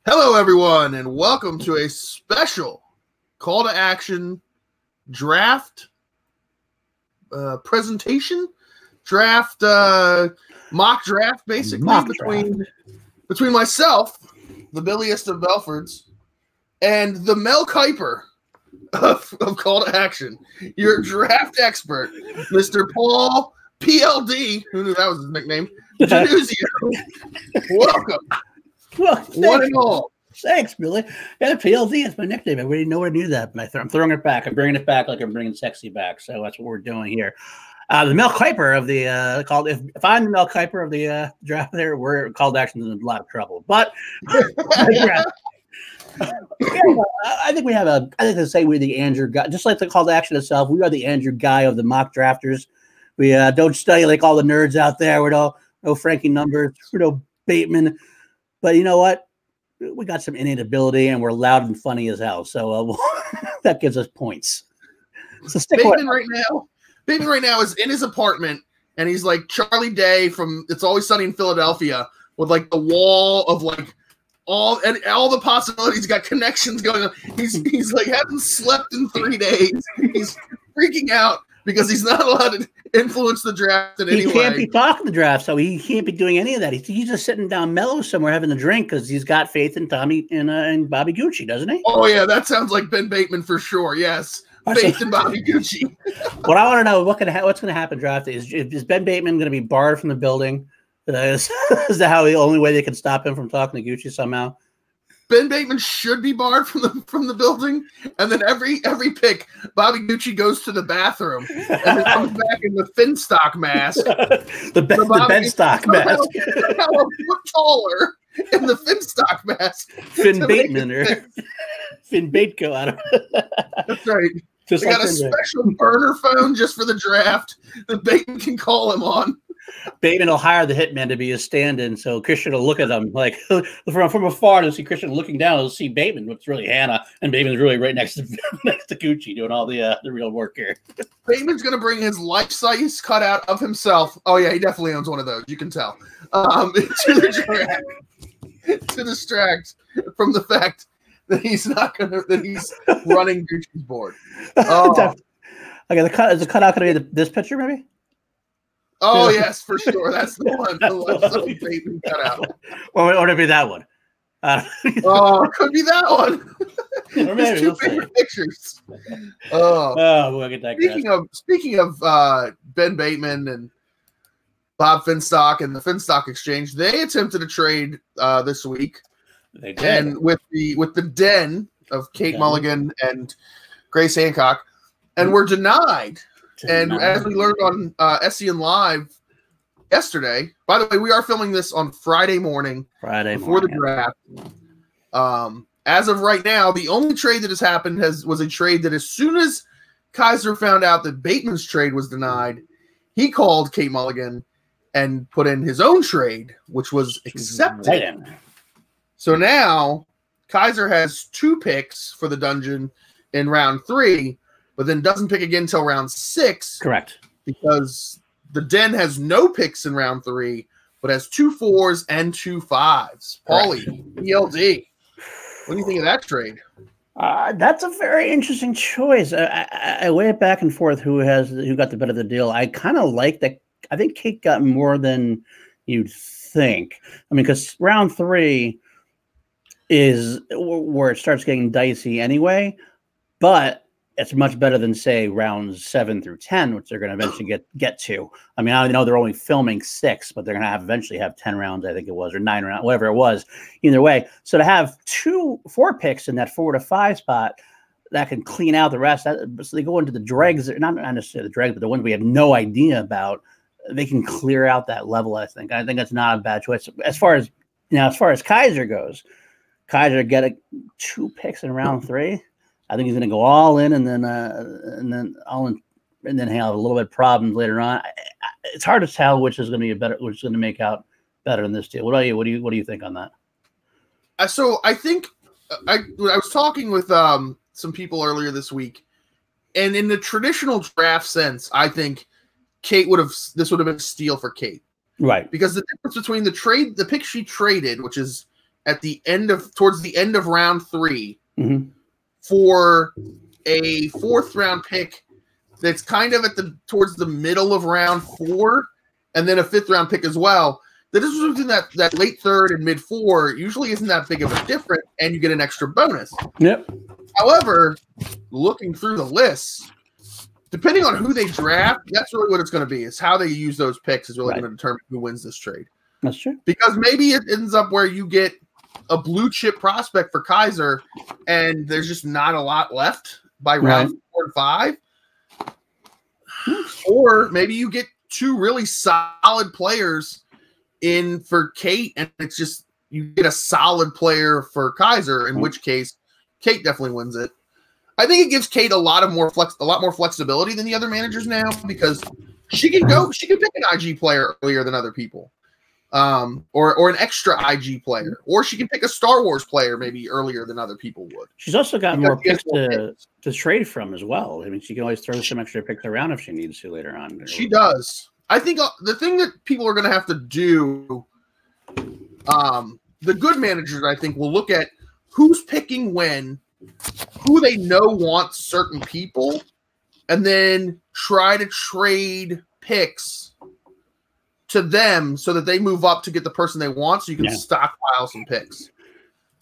Hello, everyone, and welcome to a special call to action draft presentation, mock draft, basically between myself, the Billiest of Belfords, and the Mel Kiper of Call to Action, your draft expert, Mr. Paul PLD, who knew that was his nickname, Januzio. Welcome. Well, One and all. Thanks, Billy. Yeah, PLD is my nickname. I really nowhere near that, but I'm throwing it back. I'm bringing it back like I'm bringing sexy back. So that's what we're doing here. The Mel Kiper of the if I'm the Mel Kiper of the draft, there we're called action in a lot of trouble. But I think we have I think to say we're the Andrew Ghai, just like the call to action itself. We are the Andrew Ghai of the mock drafters. We don't study like all the nerds out there. We're no Frankie numbers. We're no Bateman. But you know what? We got some innate ability, and we're loud and funny as hell. So that gives us points. So Bateman right now is in his apartment, and he's like Charlie Day from It's Always Sunny in Philadelphia, with like the wall of like all the possibilities. He's got connections going on. He's like hasn't slept in 3 days. He's freaking out because he's not allowed to influence the draft in any way. He can't be talking the draft, so he can't be doing any of that. He's just sitting down mellow somewhere having a drink because he's got faith in Tommy and Bobby Gucci, doesn't he? Oh, yeah, that sounds like Ben Bateman for sure, yes. Faith in Bobby Gucci. What I want to know, what's going to happen draft is Ben Bateman going to be barred from the building? Is that how the only way they can stop him from talking to Gucci somehow? Ben Bateman should be barred from the building, and then every pick, Bobby Gucci goes to the bathroom and then comes back in the Finstock mask. the Benstock mask. How a foot taller in the Finstock mask. Finn Bateman or Finn Bateco out of it. That's right. They got a special burner phone just for the draft that Bateman can call him on. Bateman will hire the hitman to be his stand-in, so Christian will look at him like from afar. To see Christian looking down, he'll see Bateman, which is really Hannah, and Bateman's really right next to Gucci doing all the real work here. Bateman's gonna bring his life-size cutout of himself. Oh yeah, he definitely owns one of those. You can tell. To distract from the fact that he's running Gucci's board. Oh. Okay, is the cutout gonna be this picture, maybe? Oh yes, for sure. That's the one. The Bateman cut out. Or maybe that one. Oh, it could be that one. Or maybe two favorite pictures. Oh, we'll get that. Speaking of Ben Bateman and Bob Finstock and the Finstock Exchange, they attempted a trade this week. They did. And with the den of Kate Mulligan and Grace Hancock, and were denied. And as we learned on SEN Live yesterday, by the way, we are filming this on Friday morning before the draft. As of right now, the only trade that has happened was a trade that as soon as Kaiser found out that Bateman's trade was denied, he called Kate Mulligan and put in his own trade, which was accepted. So now Kaiser has 2 picks for the dungeon in round 3, but then doesn't pick again until round 6. Correct. Because the den has no picks in round 3, but has 2 4s and 2 5s. Paulie, PLD, what do you think of that trade? That's a very interesting choice. I weigh it back and forth who got the better of the deal. I kind of like that. I think Kate got more than you'd think. I mean, because round 3 is where it starts getting dicey anyway, but it's much better than, say, rounds 7 through 10, which they're going to eventually get to. I mean, I know they're only filming 6, but they're going to eventually have 10 rounds, I think it was, or 9 rounds, whatever it was. Either way, so to have 4 picks in that 4 to 5 spot, that can clean out the rest. So they go into the dregs, not necessarily the dregs, but the ones we have no idea about. They can clear out that level. I think that's not a bad choice. As far as Kaiser goes, Kaiser get 2 picks in round 3. I think he's going to go all in, and then have a little bit of problems later on. It's hard to tell which is going to be which is going to make out better in this deal. What about you? What do you think on that? So I think I was talking with some people earlier this week, and in the traditional draft sense, I think this would have been a steal for Kate, right? Because the difference between the pick she traded, which is at the end of towards the end of round 3 for a 4th round pick that's kind of at the towards the middle of round 4, and then a 5th round pick as well. The difference between that late 3rd and mid 4 usually isn't that big of a difference, and you get an extra bonus. Yep. However, looking through the lists, depending on who they draft, that's really what it's going to be. Is how they use those picks is really going to determine who wins this trade. That's true. Because maybe it ends up where you get a blue chip prospect for Kaiser, and there's just not a lot left by round 4 and 5. Or maybe you get 2 really solid players in for Kate, and it's just you get a solid player for Kaiser, in which case Kate definitely wins it. I think it gives Kate a lot more flexibility than the other managers now, because she can pick an IG player earlier than other people. Or an extra IG player, or she can pick a Star Wars player maybe earlier than other people would. She's also got more picks to trade from as well. I mean, she can always throw some extra picks around if she needs to later on. She does. I think the thing that people are going to have to do, the good managers, I think, will look at who's picking when, who they know wants certain people, and then try to trade picks to them so that they move up to get the person they want, so you can stockpile some picks.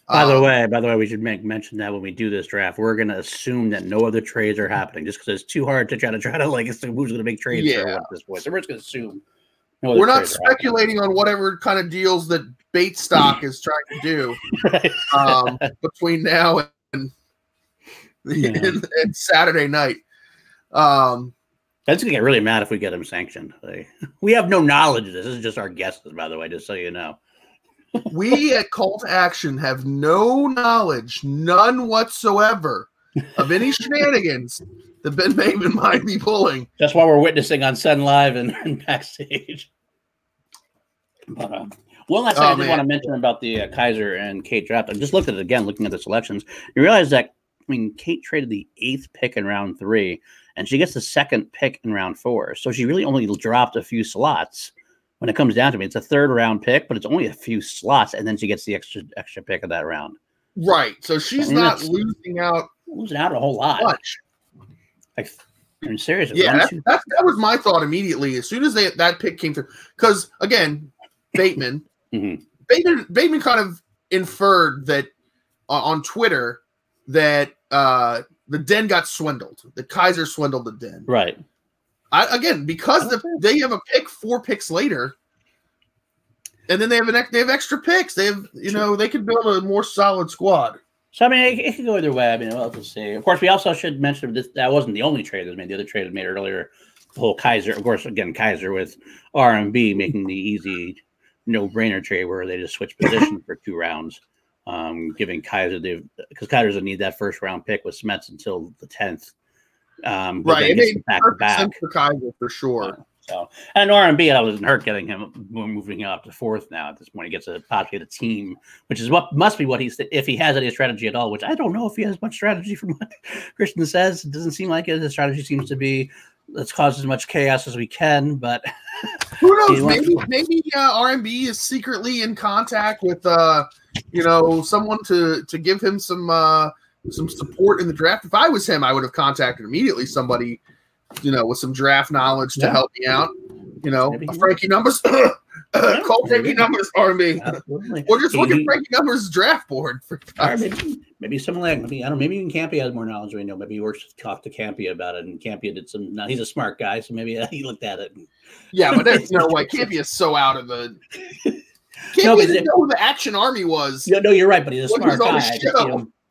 By the way, we should mention that when we do this draft, we're going to assume that no other trades are happening, just because it's too hard to try to like assume who's going to make trades at this point. So we're just going to assume. We're not speculating on whatever kind of deals that Bait Stock is trying to do between now and Saturday night. That's gonna get really mad if we get him sanctioned. We have no knowledge of this. This is just our guesses, by the way, just so you know. We at Cult Action have no knowledge, none whatsoever, of any shenanigans that Ben Bateman might be pulling. That's why we're witnessing on Sun Live and backstage. But one last thing I did want to mention about the Kaiser and Kate draft. I just looked at it again, looking at the selections. You realize that, I mean, Kate traded the 8th pick in round 3, and she gets the 2nd pick in round 4. So she really only dropped a few slots. When it comes down to it, it's a 3rd round pick, but it's only a few slots, and then she gets the extra pick of that round. Right. So she's not losing out a whole lot. Much. Like, I'm serious. Yeah, that was my thought immediately as soon as that pick came through. Because again, Bateman, Bateman kind of inferred that on Twitter that the Den got swindled. The Kaiser swindled the Den. Right. Because they have a pick 4 picks later, and then they have extra picks. They have they could build a more solid squad. So I mean, it could go either way. I mean, we'll have to see. Of course, we also should mention that wasn't the only trade that was made. The other trade was made earlier. The whole Kaiser, of course, again Kaiser with RMB making the easy no-brainer trade where they just switch positions for 2 rounds, giving Kaiser because Kaiser doesn't need that 1st round pick with Smets until the 10th. Right, it made perfect sense for Kaiser for sure. And RMB, that doesn't hurt getting him moving up to 4th now. At this point, he gets a possibly a team, which is what must be what he's if he has any strategy at all. Which I don't know if he has much strategy from what Christian says. It doesn't seem like it. His strategy seems to be let's cause as much chaos as we can. But who knows? Maybe RMB is secretly in contact with someone to give him some support in the draft. If I was him, I would have contacted immediately somebody, with some draft knowledge to help me out. Frankie Numbers, call Frankie Numbers, RMB, or just look at Frankie Numbers' draft board. Maybe someone like maybe even Campia has more knowledge. We know maybe he works to talk to Campia about it, and Campia did some. He's a smart guy, so maybe he looked at it. Yeah, but there's no way Campia is so out of the. Campia didn't know who the Action Army was. No, you're right, but he's a smart guy.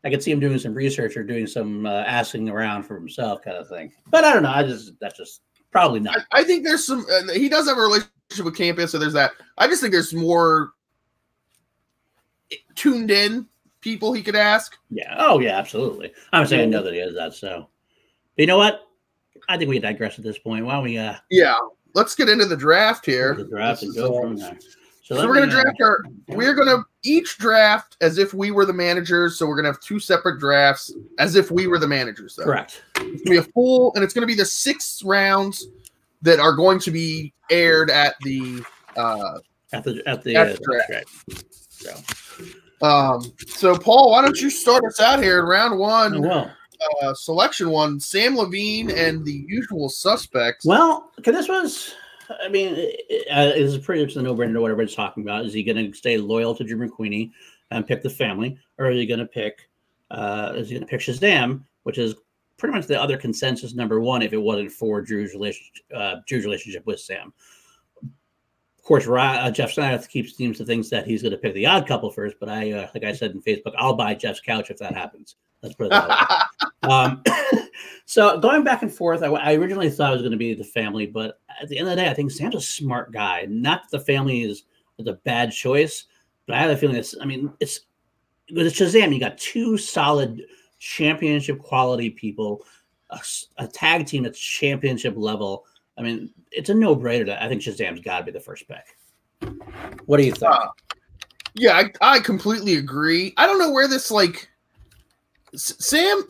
I could see him doing some research or doing some asking around for himself kind of thing. But I don't know. That's just probably not. I think there's some he does have a relationship with Campus, so there's that. I just think there's more tuned in people he could ask. Yeah. Oh, yeah, absolutely. I'm saying I know that he has that. So, but you know what? I think we digress at this point. Why don't we? Yeah. Let's get into the draft here. The draft and go from there. So we're going to draft we're going to each draft as if we were the managers. So we're going to have 2 separate drafts as if we were the managers. Though. Correct. It's going to be a full, and it's going to be the 6 rounds that are going to be aired at the draft. So Paul, why don't you start us out here in round one? Well, selection one, Sam Levine and the usual suspects. Well, okay, this was, I mean, this is pretty much the no-brainer what everybody's talking about. Is he going to stay loyal to Drew McQueenie and pick the family, or is he going to pick Shazam, which is pretty much the other consensus number one if it wasn't for Drew's relationship with Sam. Of course, Jeff Snyder seems to think that he's going to pick the odd couple first, but like I said in Facebook, I'll buy Jeff's couch if that happens. Let's put it that way. So going back and forth, I originally thought it was going to be the family, but at the end of the day, I think Sam's a smart guy. Not that the family is a bad choice, but I have a feeling it's with Shazam, you got two solid championship quality people, a tag team that's championship level. I mean, it's a no-brainer. I think Shazam's got to be the first pick. What do you think? Yeah, I completely agree. I don't know where this Sam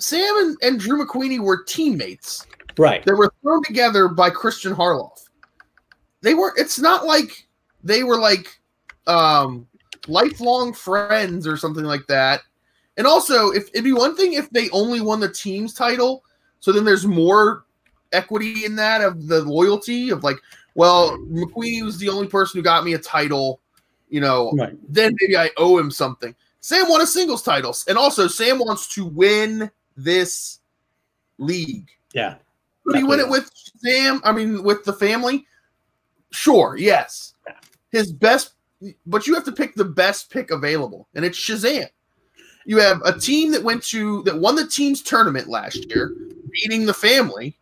and Drew McQueenie were teammates. Right. They were thrown together by Christian Harloff. It's not like they were lifelong friends or something like that. And also, if it'd be one thing if they only won the team's title, so then there's more equity in that of the loyalty of McQueenie was the only person who got me a title, right. Then maybe I owe him something. Sam won a singles title, and also Sam wants to win this league. Yeah. Could he win it with Sam? I mean, with the family? Sure, yes. Yeah. His best, but you have to pick the best pick available, and it's Shazam. You have a team that won the team's tournament last year, beating the family,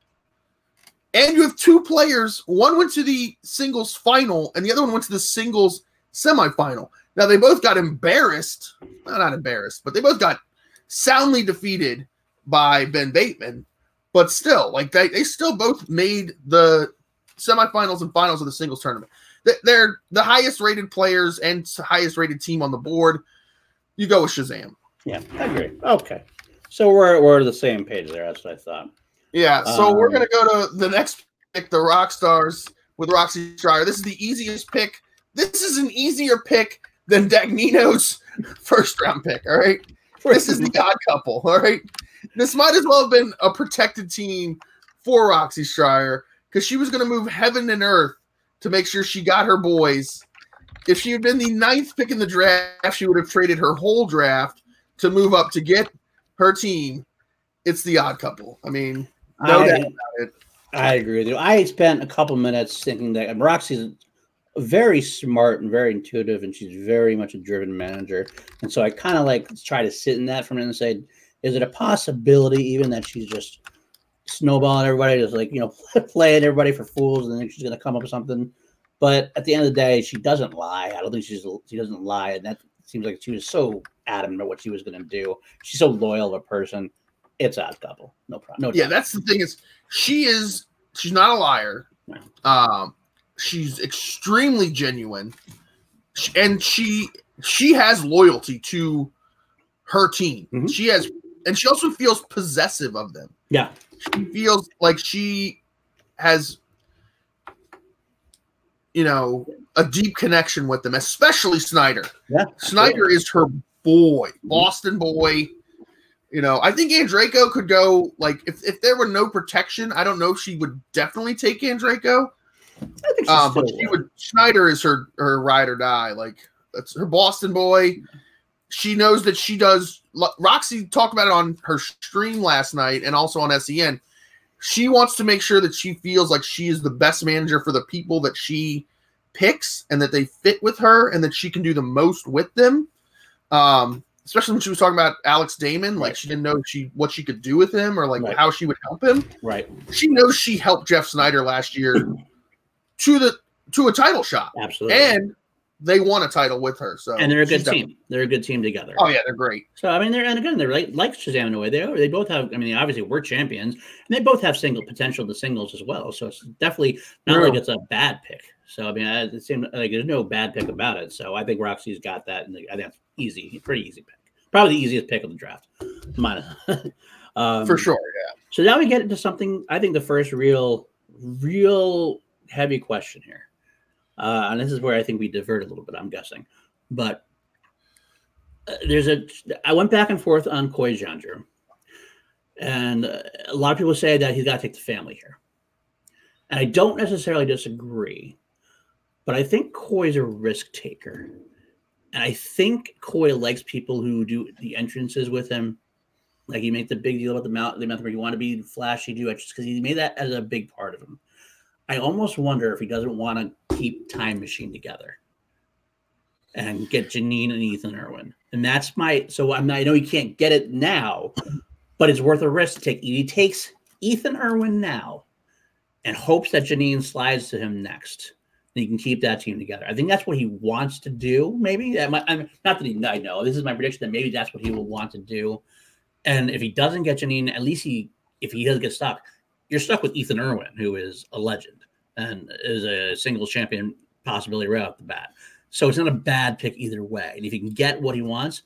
and you have two players. One went to the singles final, and the other one went to the singles semifinal. Now, they both got embarrassed. Well, not embarrassed, but they both got soundly defeated by Ben Bateman. But still, they still both made the semifinals and finals of the singles tournament. They're the highest-rated players and highest-rated team on the board. You go with Shazam. Yeah, I agree. Okay. So we're on the same page there. That's what I thought. Yeah, so we're going to go to the next pick, the Rockstars with Roxy Stryer. This is the easiest pick. This is an easier pick than Dagnino's first-round pick, all right? This is the odd couple, all right? This might as well have been a protected team for Roxy Stryer because she was going to move heaven and earth to make sure she got her boys. If she had been the 9th pick in the draft, she would have traded her whole draft to move up to get her team. It's the odd couple. I mean, no doubt about it. I agree with you. I spent a couple minutes thinking that Roxy's very smart and very intuitive, and she's very much a driven manager. And so I kind of try to sit in that for a minute and say, is it a possibility even that she's just snowballing everybody, just playing everybody for fools, and then she's going to come up with something? But at the end of the day, she doesn't lie. I don't think she doesn't lie, and that seems like she was so adamant about what she was going to do. She's so loyal of a person. It's odd couple. No problem. Yeah, that's the thing is she's not a liar. No. She's extremely genuine, and she has loyalty to her team. Mm-hmm. She also feels possessive of them. Yeah, she feels like she has, a deep connection with them, especially Snyder. Yeah, Snyder is her boy, Boston boy. I think Andreyko could go, if there were no protection, I don't know if she would definitely take Andreyko. I think but she would. Snyder is her ride or die. That's her Boston boy. She knows that she does. Roxy talked about it on her stream last night and also on SEN. She wants to make sure that she feels like she is the best manager for the people that she picks and that they fit with her and that she can do the most with them. Especially when she was talking about Alex Damon, she didn't know what she could do with him or how she would help him. Right. She knows she helped Jeff Snyder last year to a title shot. Absolutely. And they won a title with her. So and they're a good team. They're a good team together. Oh yeah, they're great. So I mean, they're like Shazam in a way. They both have. I mean, obviously we're champions, and they both have single potential to singles as well. So it's definitely not like it's a bad pick. So I mean, it seems like there's no bad pick about it. So I think Roxy's got that, and I think that's easy, pretty easy pick. Probably the easiest pick of the draft. For sure, yeah. So now we get into something. I think the first real heavy question here. And this is where I think we divert a little bit, I'm guessing. But I went back and forth on Koi Jandrew, and a lot of people say that he's got to take the family here, and I don't necessarily disagree, but I think Koi's a risk taker, and I think Koi likes people who do the entrances with him. Like, he made the big deal about the mountain where you want to be flashy, do entrances, because he made that as a big part of him. I almost wonder if he doesn't want to keep Time Machine together and get Janine and Ethan Irwin. And that's I know he can't get it now, but it's worth a risk to take. He takes Ethan Irwin now and hopes that Janine slides to him next. And he can keep that team together. I think that's what he wants to do, maybe. Not that I know. This is my prediction that maybe that's what he will want to do. And if he doesn't get Janine, at least if he doesn't get stuck, you're stuck with Ethan Irwin, who is a legend and is a single champion possibility right off the bat. So it's not a bad pick either way. And if he can get what he wants,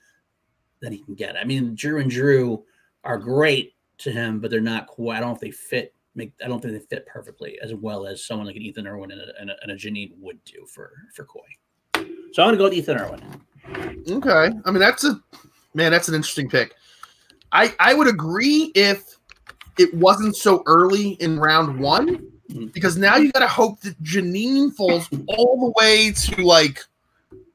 then he can get it. I mean, Drew are great to him, but they're not quite. I don't know if they fit. I don't think they fit perfectly as well as someone like an Ethan Irwin and a Janine would do for Koi. So I'm going to go with Ethan Irwin. Okay. I mean, that's an interesting pick. I would agree if it wasn't so early in round one, because now you got to hope that Janine falls all the way to like,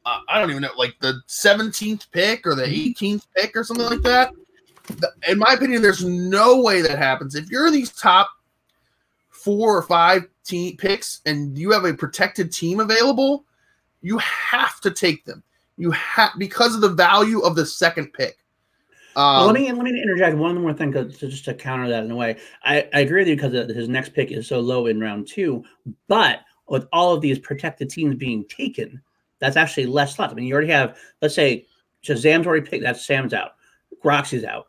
I don't even know, like the 17th pick or the 18th pick or something like that. In my opinion, there's no way that happens. If you're these top 4 or 5 picks and you have a protected team available, you have to take them. Because of the value of the second pick. Let me interject one more thing just to counter that in a way. I agree with you because his next pick is so low in round 2, but with all of these protected teams being taken, that's actually less slots. I mean, you already have, let's say, Shazam's already picked. That's Sam's out. Roxy's out.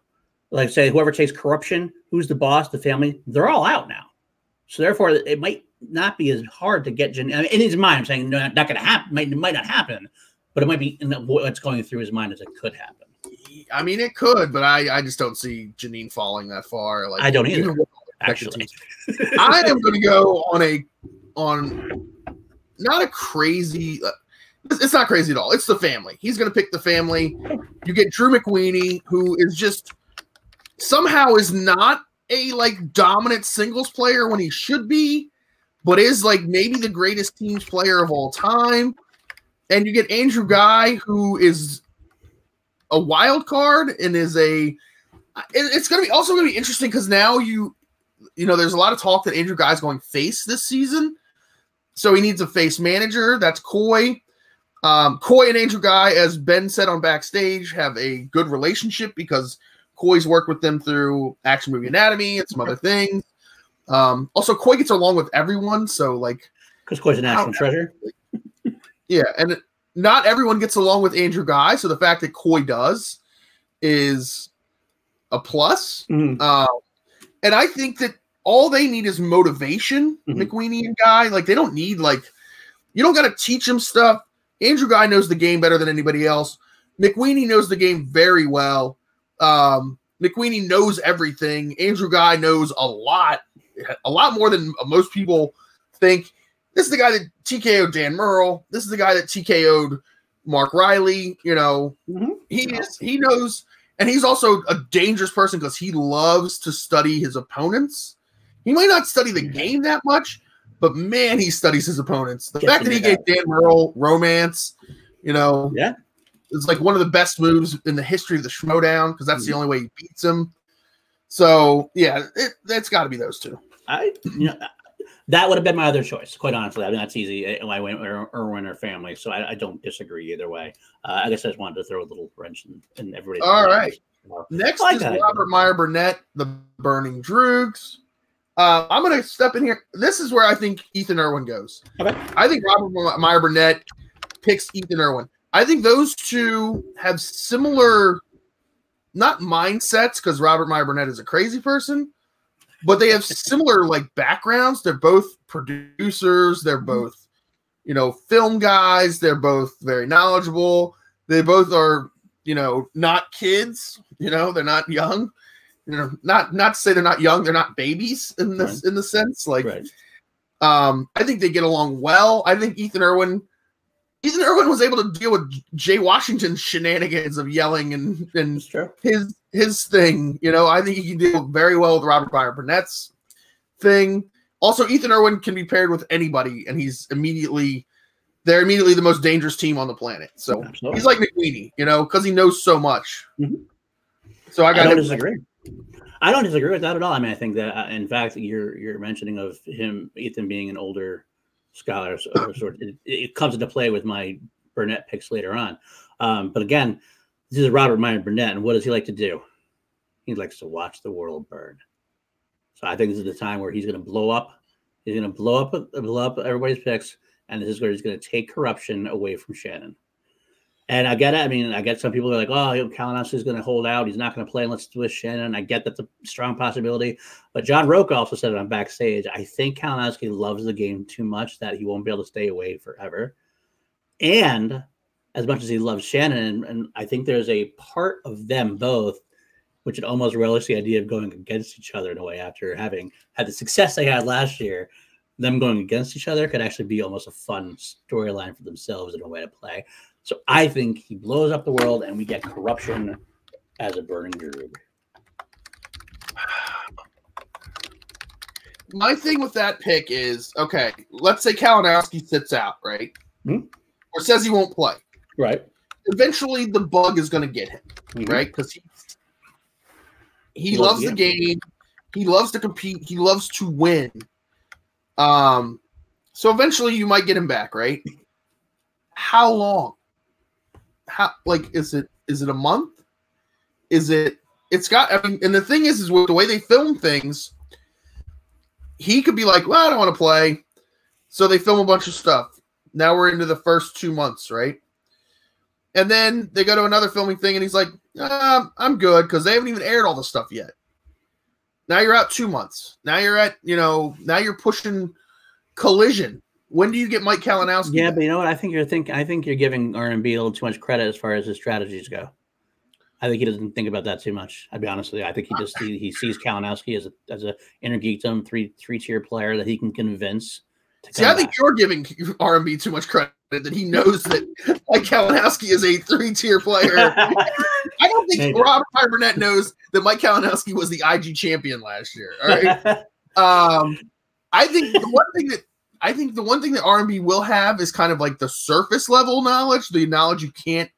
Like, say, whoever takes Corruption, who's the boss, the family, they're all out now. So therefore, it might not be as hard to get Janine. I mean, in his mind, I'm saying not going to happen. It might not happen, but it might be what's going through his mind as it could happen. I mean, it could, but I just don't see Janine falling that far. Like, I don't either. Actually, I am going to go on not a crazy. It's not crazy at all. It's the family. He's going to pick the family. You get Drew McWeeny, who is just somehow is not a like dominant singles player when he should be, but is like maybe the greatest teams player of all time. And you get Andrew Ghai, who is a wild card and is it's going to be also going to be interesting because now you know, there's a lot of talk that Andrew Guy's going face this season. So he needs a face manager. That's Koi. Koi and Andrew Ghai, as Ben said on Backstage, have a good relationship because Koi's worked with them through Action Movie Anatomy and some other things. Also, Koi gets along with everyone. So like, because Koi's a national treasure. Yeah. And not everyone gets along with Andrew Ghai, so the fact that Koi does is a plus. And I think that all they need is motivation, McWeeny and Ghai. Like, they don't need, like, you don't got to teach them stuff. Andrew Ghai knows the game better than anybody else. McWeeny knows the game very well. McWeeny knows everything. Andrew Ghai knows a lot more than most people think. This is the guy that TKO'd Dan Murrell. This is the guy that TKO'd Mark Riley. You know, he knows, and he's also a dangerous person because he loves to study his opponents. He might not study the game that much, but man, he studies his opponents. The fact that he gave Dan Murrell romance, you know, it's like one of the best moves in the history of the Schmodown because that's the only way he beats him. So yeah, it's got to be those two. That would have been my other choice, quite honestly. I mean, that's easy. I went Irwin or family, so I don't disagree either way. I guess I just wanted to throw a little wrench in everybody's. All right. Next is Robert Meyer Burnett, the Burning Droogs. I'm going to step in here. This is where I think Ethan Irwin goes. Okay. I think Robert Meyer Burnett picks Ethan Irwin. I think those two have similar, not mindsets, because Robert Meyer Burnett is a crazy person, but they have similar like backgrounds. They're both producers. They're both, you know, film guys. They're both very knowledgeable. They both are, you know, not kids. You know, they're not young. You know, not to say they're not young. They're not babies in this in the sense. Like, I think they get along well. I think Ethan Irwin Ethan Irwin was able to deal with Jay Washington's shenanigans of yelling and his thing. You know, I think he can deal very well with Robert Meyer Burnett's thing. Also, Ethan Irwin can be paired with anybody, and they're immediately the most dangerous team on the planet. So He's like McWeeny, you know, because he knows so much. Mm-hmm. So I don't disagree. I don't disagree with that at all. I mean, I think that, in fact, your mentioning of Ethan being an older scholar, it comes into play with my Burnett picks later on. But again, this is Robert Meyer Burnett, and what does he like to do? He likes to watch the world burn. So I think this is the time where he's going to blow up. He's going to blow up everybody's picks, and this is where he's going to take corruption away from Shannon. And I get it. I mean, I get some people are like, oh, Kalinowski is going to hold out. He's not going to play unless it's with Shannon. I get that's a strong possibility. But John Roca also said it on backstage. I think Kalinowski loves the game too much that he won't be able to stay away forever. And as much as he loves Shannon, and I think there's a part of them both which would almost relish the idea of going against each other in a way after having had the success they had last year. Them going against each other could actually be almost a fun storyline for themselves in a way to play. So I think he blows up the world and we get corruption as a burning druid. My thing with that pick is, okay, let's say Kalinowski sits out, right? Mm-hmm. Or says he won't play. Right. Eventually the bug is going to get him, right? Because he loves the game. He loves to compete. He loves to win. So eventually you might get him back, right? How long? Is it a month? And the thing is with the way they film things, he could be like, well, I don't want to play. So they film a bunch of stuff. Now we're into the first 2 months, right? And then they go to another filming thing and he's like, I'm good, because they haven't even aired all the stuff yet. Now you're out 2 months. Now you're now you're pushing Collision. When do you get Mike Kalinowski? Yeah, but you know what? I think you're giving R&B a little too much credit as far as his strategies go. I think he doesn't think about that too much. I'll be honest with you. I think he sees Kalinowski as a inner geekdom three-tier player that he can convince. I think you're giving R&B too much credit that he knows that Mike Kalinowski is a 3-tier player. I don't think Robert Burnett knows that Mike Kalinowski was the IG champion last year. All right. I think the one thing that R&B will have is kind of like the surface level knowledge, the knowledge you can't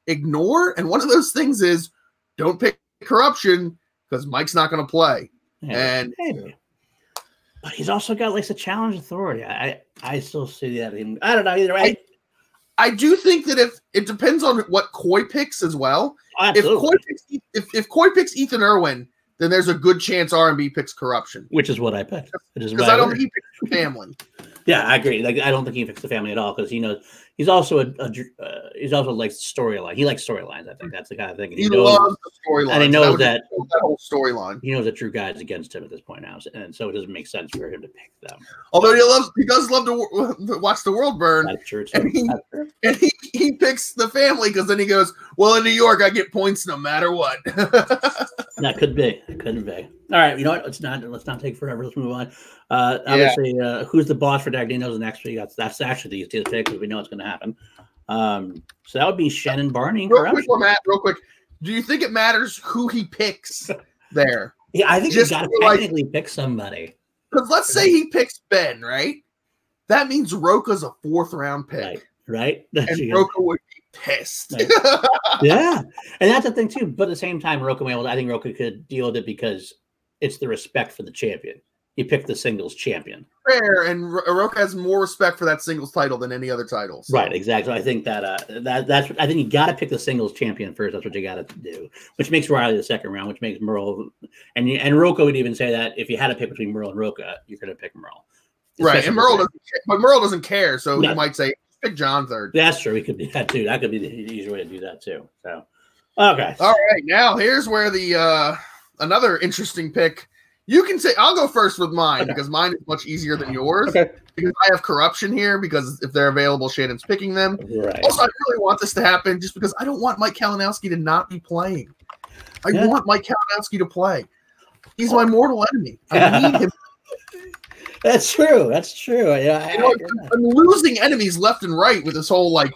ignore. And one of those things is don't pick corruption because Mike's not going to play. But he's also got like the challenge authority. I still see that. I don't know either way. I do think that if it depends on what Coy picks as well. Absolutely. If Coy picks Ethan Irwin, then there's a good chance R&B picks corruption, which is what I picked. Because I don't think he picks the family. Yeah, I agree. Like I don't think he picks the family at all because he knows he's also he's also like storyline. He likes storylines. I think that's the kind of thing. He loves the storyline, and he knows that whole storyline. He knows that Drew Ghai is against him at this point now, and so it doesn't make sense for him to pick them. Although he does love to watch the world burn. That's true too. And he picks the family because then he goes, well, in New York, I get points no matter what. That could be. It couldn't be. All right, you know what? Let's not take forever. Let's move on. Obviously, who's the boss for Dagnino's next week? That's actually the easiest pick because we know it's going to happen. So that would be Shannon Barney. Real quick. Do you think it matters who he picks there? Yeah, I think he's got to technically pick somebody. Because let's say he picks Ben, right? That means Roca's a 4th round pick. Right. And Roca would be pissed. Right. Yeah. And that's the thing too. But at the same time, I think Roca could deal with it because it's the respect for the champion. He picked the singles champion. Fair, and Roca has more respect for that singles title than any other title. So. Right, exactly. I think that's I think you got to pick the singles champion first. That's what you got to do, which makes Riley the 2nd round, which makes Merle and Roca would even say that if you had to pick between Merle and Roca, you're going to pick Merle. Right, and Merle doesn't care, so he might say pick John 3rd. That's true. He could do that too. That could be the easier way to do that too. So, okay. All right, now here's where the another interesting pick. You can say I'll go first with mine because mine is much easier than yours. Okay. Because I have corruption here because if they're available, Shannon's picking them. Right. Also, I really want this to happen just because I don't want Mike Kalinowski to not be playing. I want Mike Kalinowski to play. He's my mortal enemy. I need him. That's true. That's true. Yeah, I'm losing enemies left and right with this whole like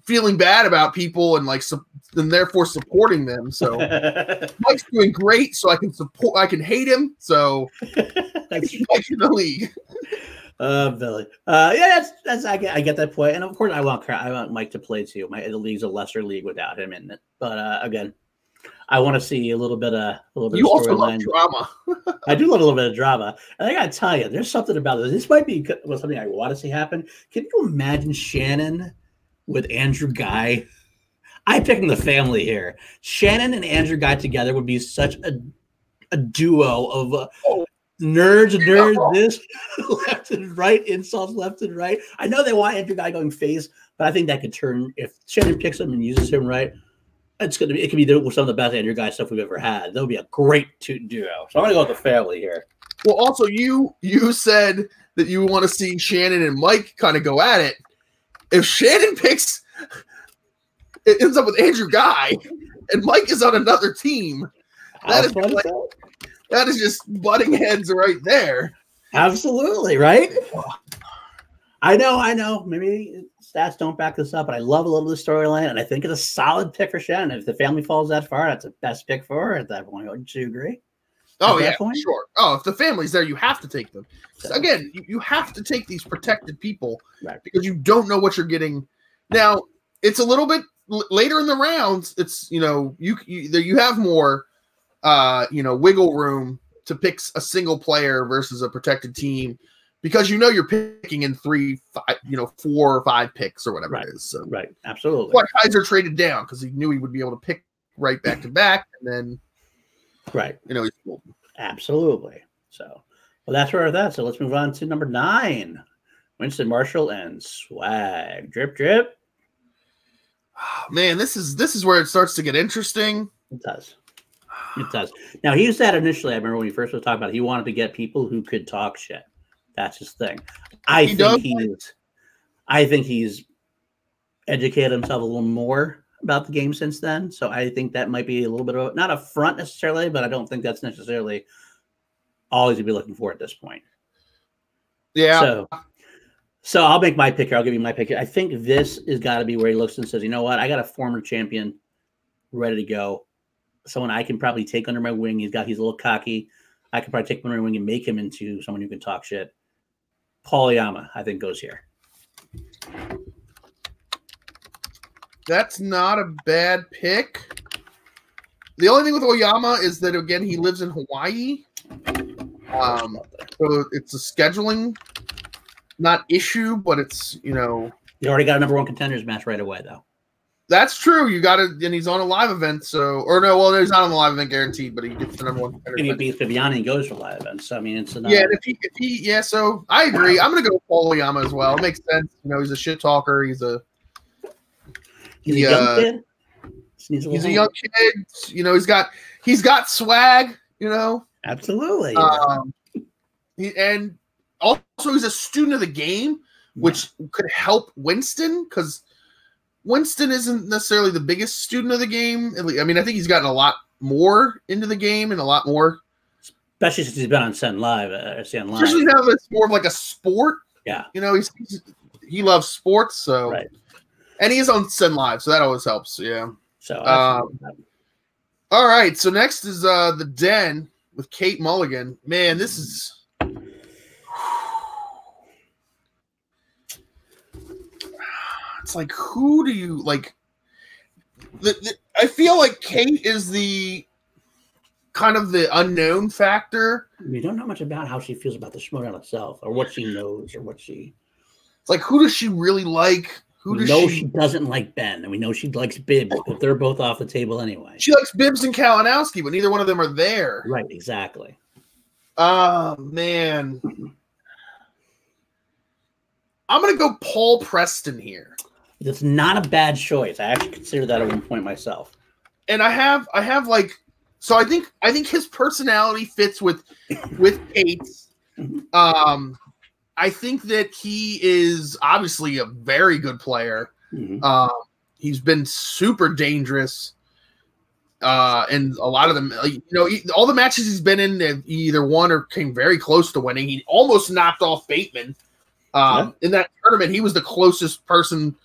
feeling bad about people and like and therefore supporting them. So Mike's doing great, so I can support. I can hate him. So that's Mike in the league. Billy. Yeah, that's I get that point, and of course I want Mike to play too. The league's a lesser league without him in it, but again, I want to see a little bit of You also love drama. I do love a little bit of drama, and I gotta tell you, there's something about this. This might be something I want to see happen. Can you imagine Shannon with Andrew Ghai? I'm picking the family here. Shannon and Andrew Ghai together would be such a duo of nerds, this left and right, insults left and right. I know they want Andrew Ghai going face, but I think that could turn if Shannon picks him and uses him right. It could be some of the best Andrew Ghai stuff we've ever had. That would be a great duo. So I'm gonna go with the family here. Well, also you said that you want to see Shannon and Mike kind of go at it. If Shannon it ends up with Andrew Ghai and Mike is on another team, that is just butting heads right there. Absolutely, right? I know. Maybe stats don't back this up, but I love a little of the storyline, and I think it's a solid pick for Shannon. If the family falls that far, that's the best pick for her at that point. Would you agree? Oh, yeah, sure. Oh, if the family's there, you have to take them. So, again, you have to take these protected people because you don't know what you're getting. Now, it's a little bit later in the rounds. It's, you have more wiggle room to pick a single player versus a protected team because you're picking in 4 or 5 picks or whatever it is. So, right, absolutely. Why Kaiser traded down because he knew he would be able to pick right back to back, and then he's cool. Absolutely. So, well, that's where we're at. So let's move on to number 9, Winston Marshall and Swag. Drip, drip. Oh, man, this is where it starts to get interesting. It does. It does. Now, he said initially, I remember when he first was talking about it, he wanted to get people who could talk shit. That's his thing. I think he's educated himself a little more about the game since then. So I think that might be a little bit of not a front necessarily, but I don't think that's necessarily all he's gonna be looking for at this point. Yeah. So I'll make my pick here. I'll give you my pick here. I think this has got to be where he looks and says, you know what? I got a former champion ready to go. Someone I can probably take under my wing. He's a little cocky. I can probably take him under my wing and make him into someone who can talk shit. Paul Oyama, I think, goes here. That's not a bad pick. The only thing with Oyama is that, again, he lives in Hawaii. So it's a scheduling, not issue, but it's, You already got a number 1 contenders match right away, though. That's true. You got it, and he's on a live event. He's not on the live event guaranteed, but he gets the number 1 contender. And he beats Viviani and goes for live events. So, I mean, it's another. Yeah, so I agree. I'm going to go with Paul Oyama as well. It makes sense. He's a shit talker. He's a young kid. He's a young kid. He's got swag. Absolutely. And also he's a student of the game, which could help Winston because Winston isn't necessarily the biggest student of the game. I mean, I think he's gotten a lot more into the game and a lot more, especially since he's been on Sen Live. Especially now that it's more of like a sport. Yeah. He loves sports, so right. And he is on Sen Live, so that always helps. Yeah. So, all right. So next is the Den with Kate Mulligan. Man, this is. It's like, who do you like? I feel like Kate is the kind of the unknown factor. We don't know much about how she feels about the Schmoedown itself, or what she knows, or what she. It's like, who does she really like? We know she doesn't like Ben, and we know she likes Bibbs, but they're both off the table anyway. She likes Bibbs and Kalinowski, but neither one of them are there. Right, exactly. Oh, man. I'm going to go Paul Preston here. It's not a bad choice. I actually considered that at one point myself. And I have like, so I think his personality fits with Kate's. I think that he is obviously a very good player. Mm-hmm. He's been super dangerous. And a lot of them, all the matches he's been in, he either won or came very close to winning. He almost knocked off Bateman. In that tournament, he was the closest person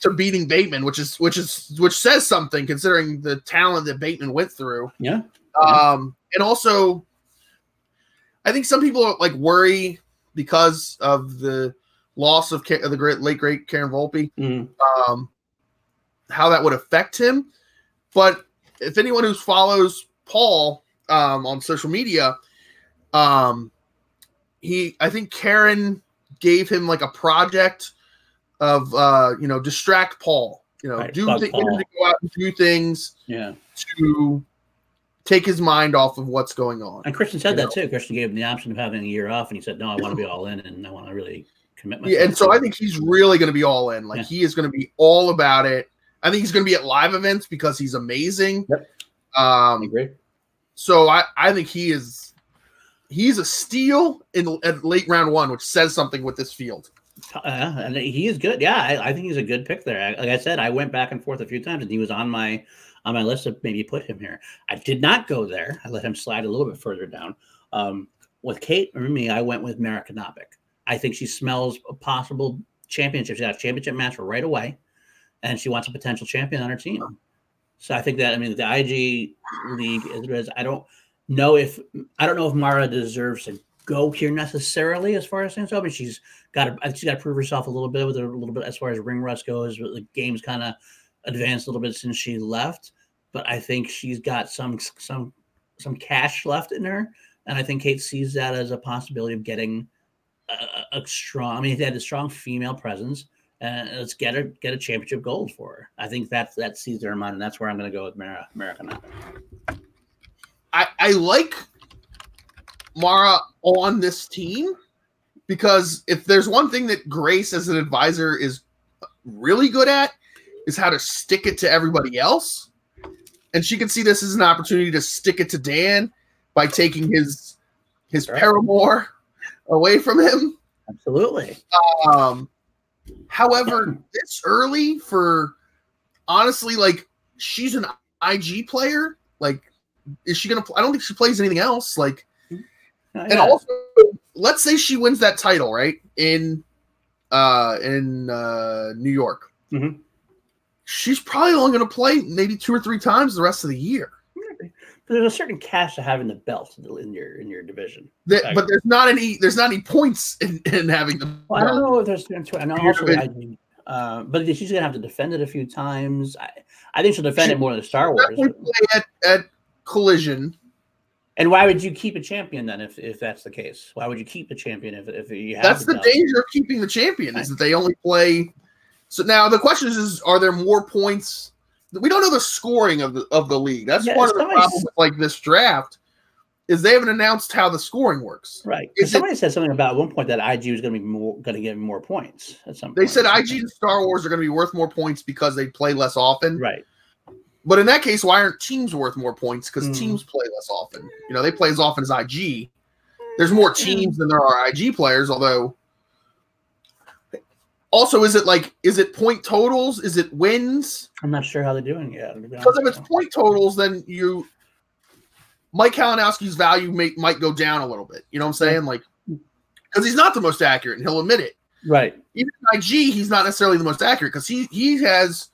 to beating Bateman, which says something considering the talent that Bateman went through. Yeah. And also, I think some people worry because of the loss of the late great Karen Volpe, how that would affect him. But if anyone who follows Paul on social media, I think Karen gave him a project of distract Paul, Right, get him to go out and do things to take his mind off of what's going on. And Christian said that too. Christian gave him the option of having a year off, and he said, "No, I want to be all in, and I want to really commit myself." Yeah, and so I think he's really going to be all in. He is going to be all about it. I think he's going to be at live events because he's amazing. Yep. I agree. So I think he's a steal at late round 1, which says something with this field. And he is good. Yeah, I think he's a good pick there. Like I said, I went back and forth a few times, and he was on my list to maybe put him here. I did not go there. I let him slide a little bit further down. With Kate or me, I went with Mara Knopic. I think she smells a possible championship. She got a championship match right away, and she wants a potential champion on her team. So I think that, the IG league is. I don't know if Mara deserves to go here necessarily as far as things go. But she's got to prove herself a little bit as far as ring rust goes. The game's kind of advanced a little bit since she left, but I think she's got some cash left in her, and I think Kate sees that as a possibility of getting a strong. They had a strong female presence, and let's get a championship gold for her. I think that sees her mind, and that's where I'm going to go with Mara Knopic. I like Mara on this team because if there's one thing that Grace as an advisor is really good at, is how to stick it to everybody else. And she can see this as an opportunity to stick it to Dan by taking his paramour away from him. Absolutely. However, this early for honestly, she's an IG player. Is she gonna? I don't think she plays anything else. And also, let's say she wins that title, right? In New York. Mm-hmm. She's probably only going to play maybe 2 or 3 times the rest of the year. But there's a certain cash to having the belt in your division. But there's not any points in having the belt. Well, I don't know if there's. And also, but she's going to have to defend it a few times. I think she'll defend it more than Star Wars. Play at Collision. And why would you keep a champion then if that's the case? Why would you keep a champion if you have? That's the danger of keeping the champion is that they only play. So now the question is are there more points? We don't know the scoring of the league. That's part of the problem with this draft is they haven't announced how the scoring works. Right. Somebody said something about at one point that IG was going to get more points at some point. They said IG and Star Wars are going to be worth more points because they play less often. Right. But in that case, why aren't teams worth more points? Because teams play less often. They play as often as IG. There's more teams than there are IG players, although. Also, is it point totals? Is it wins? I'm not sure how they're doing yet. Because if it's point totals, then Mike Kalinowski's value might go down a little bit. You know what I'm saying? Because he's not the most accurate, and he'll admit it. Right. Even in IG, he's not necessarily the most accurate because he has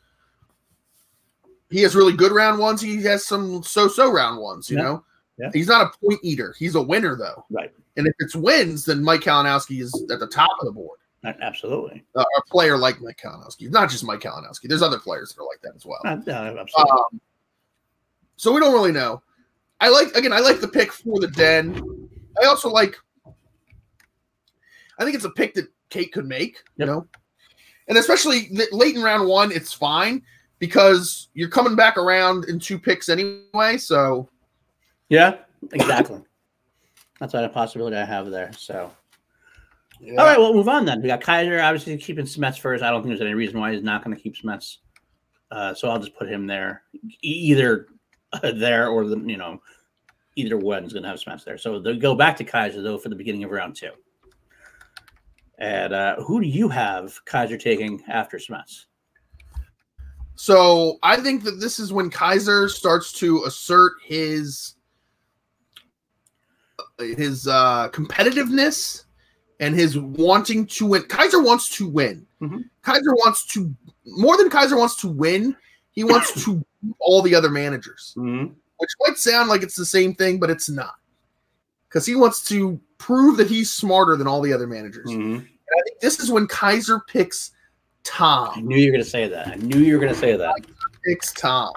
really good round ones. He has some so-so round ones. You know. Yeah. He's not a point eater. He's a winner though. Right. And if it's wins, then Mike Kalinowski is at the top of the board. Absolutely. A player like Mike Kalinowski. Not just Mike Kalinowski. There's other players that are like that as well. Absolutely. So we don't really know. I like the pick for the Den. I also I think it's a pick that Kate could make, and especially late in round 1, it's fine because you're coming back around in 2 picks anyway. So, yeah, exactly. That's a possibility I have there. So. Yeah. All right, we'll move on then. We got Kaiser, obviously keeping Smets first. I don't think there's any reason why he's not going to keep Smets. So I'll just put him there, either there or either one's going to have Smets there. So they'll go back to Kaiser though for the beginning of round 2. And who do you have Kaiser taking after Smets? So I think that this is when Kaiser starts to assert his competitiveness and his wanting to win. Kaiser wants to win. Mm-hmm. Kaiser wants to, more than Kaiser wants to win, he wants to beat all the other managers, which might sound like it's the same thing, but it's not. Because he wants to prove that he's smarter than all the other managers. And I think this is when Kaiser picks Tom. I knew you were going to say that. Kaiser picks Tom.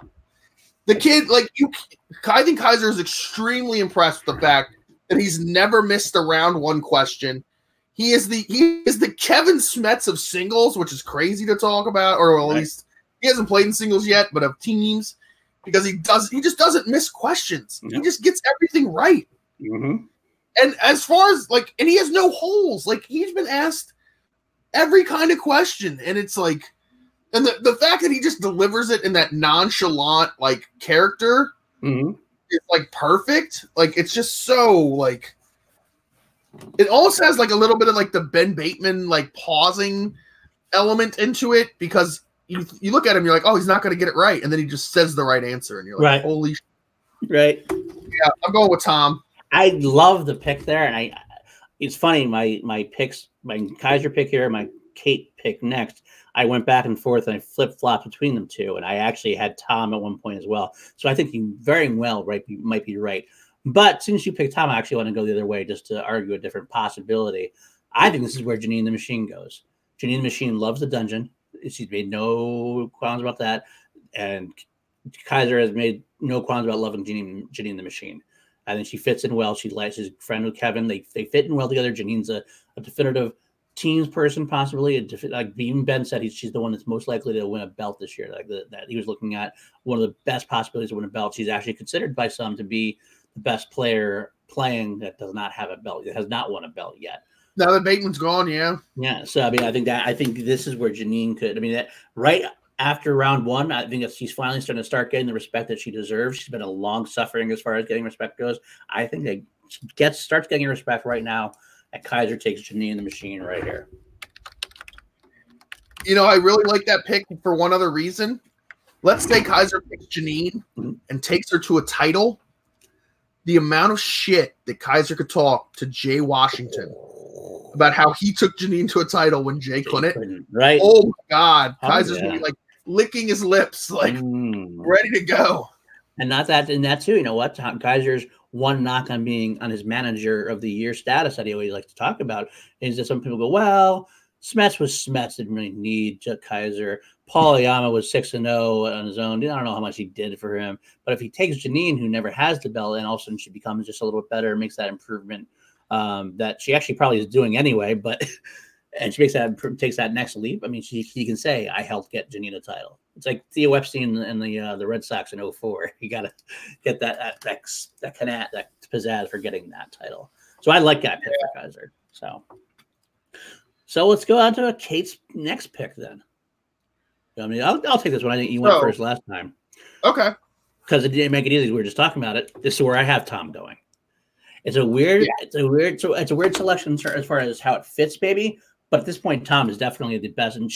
The kid, I think Kaiser is extremely impressed with the fact that he's never missed a round one question. He is the Kevin Smets of singles, which is crazy to talk about, or at least he hasn't played in singles yet, but of teams, because he just doesn't miss questions. He just gets everything right. And as far as and he has no holes. He's been asked every kind of question, and it's and the fact that he just delivers it in that nonchalant character is perfect. It's just so it almost has a little bit of the Ben Bateman pausing element into it, because you look at him, you're like, oh, he's not going to get it right, and then he just says the right answer, and you're like, holy shit. Right. Yeah, I'm going with Tom. I love the pick there, and it's funny, my picks, my Kaiser pick here, my Kate pick next, I went back and forth and I flip-flopped between them two, and I actually had Tom at one point as well. So I think you very well might be right. But since you picked Tom, I actually want to go the other way just to argue a different possibility. I think this is where Janine the Machine goes. Janine the Machine loves the dungeon. She's made no qualms about that. And Kaiser has made no qualms about loving Janine the Machine. I think she fits in well. She's a friend with Kevin. They fit in well together. Janine's a definitive teams person, possibly. Even Ben said she's the one that's most likely to win a belt this year. That he was looking at one of the best possibilities to win a belt. She's actually considered by some to be the best player playing that does not have a belt, that has not won a belt yet. Now that Bateman's gone, yeah. So I think this is where Janine could. that right after round one, I think she's finally starting to getting the respect that she deserves. She's been a long suffering as far as getting respect goes. I think that starts getting respect right now. And Kaiser takes Janine the Machine right here. I really like that pick for one other reason. Let's say Kaiser picks Janine and takes her to a title. The amount of shit that Kaiser could talk to Jay Washington about how he took Janine to a title when Jay couldn't. Right. Oh my God. Kaiser's gonna be licking his lips, ready to go. And that too, you know what? Kaiser's one knock on being on his manager of the year status that he always likes to talk about is that some people go, well, Smets was Smets, didn't really need Kaiser. Paul Oyama was 6-0 on his own. I don't know how much he did for him. But if he takes Janine, who never has the belt, and all of a sudden she becomes just a little bit better, makes that improvement that she actually probably is doing anyway, and she takes that next leap. I mean, he can say, I helped get Janine a title. It's like Theo Epstein and the Red Sox in 2004. You got to get that pizzazz for getting that title. So I like that pick for Kaiser. So let's go on to Kate's next pick then. I mean, I'll take this one. I think you went first last time. Okay. Because it didn't make it easy. We were just talking about it. This is where I have Tom going. It's a weird selection as far as how it fits, baby. But at this point, Tom is definitely the best. And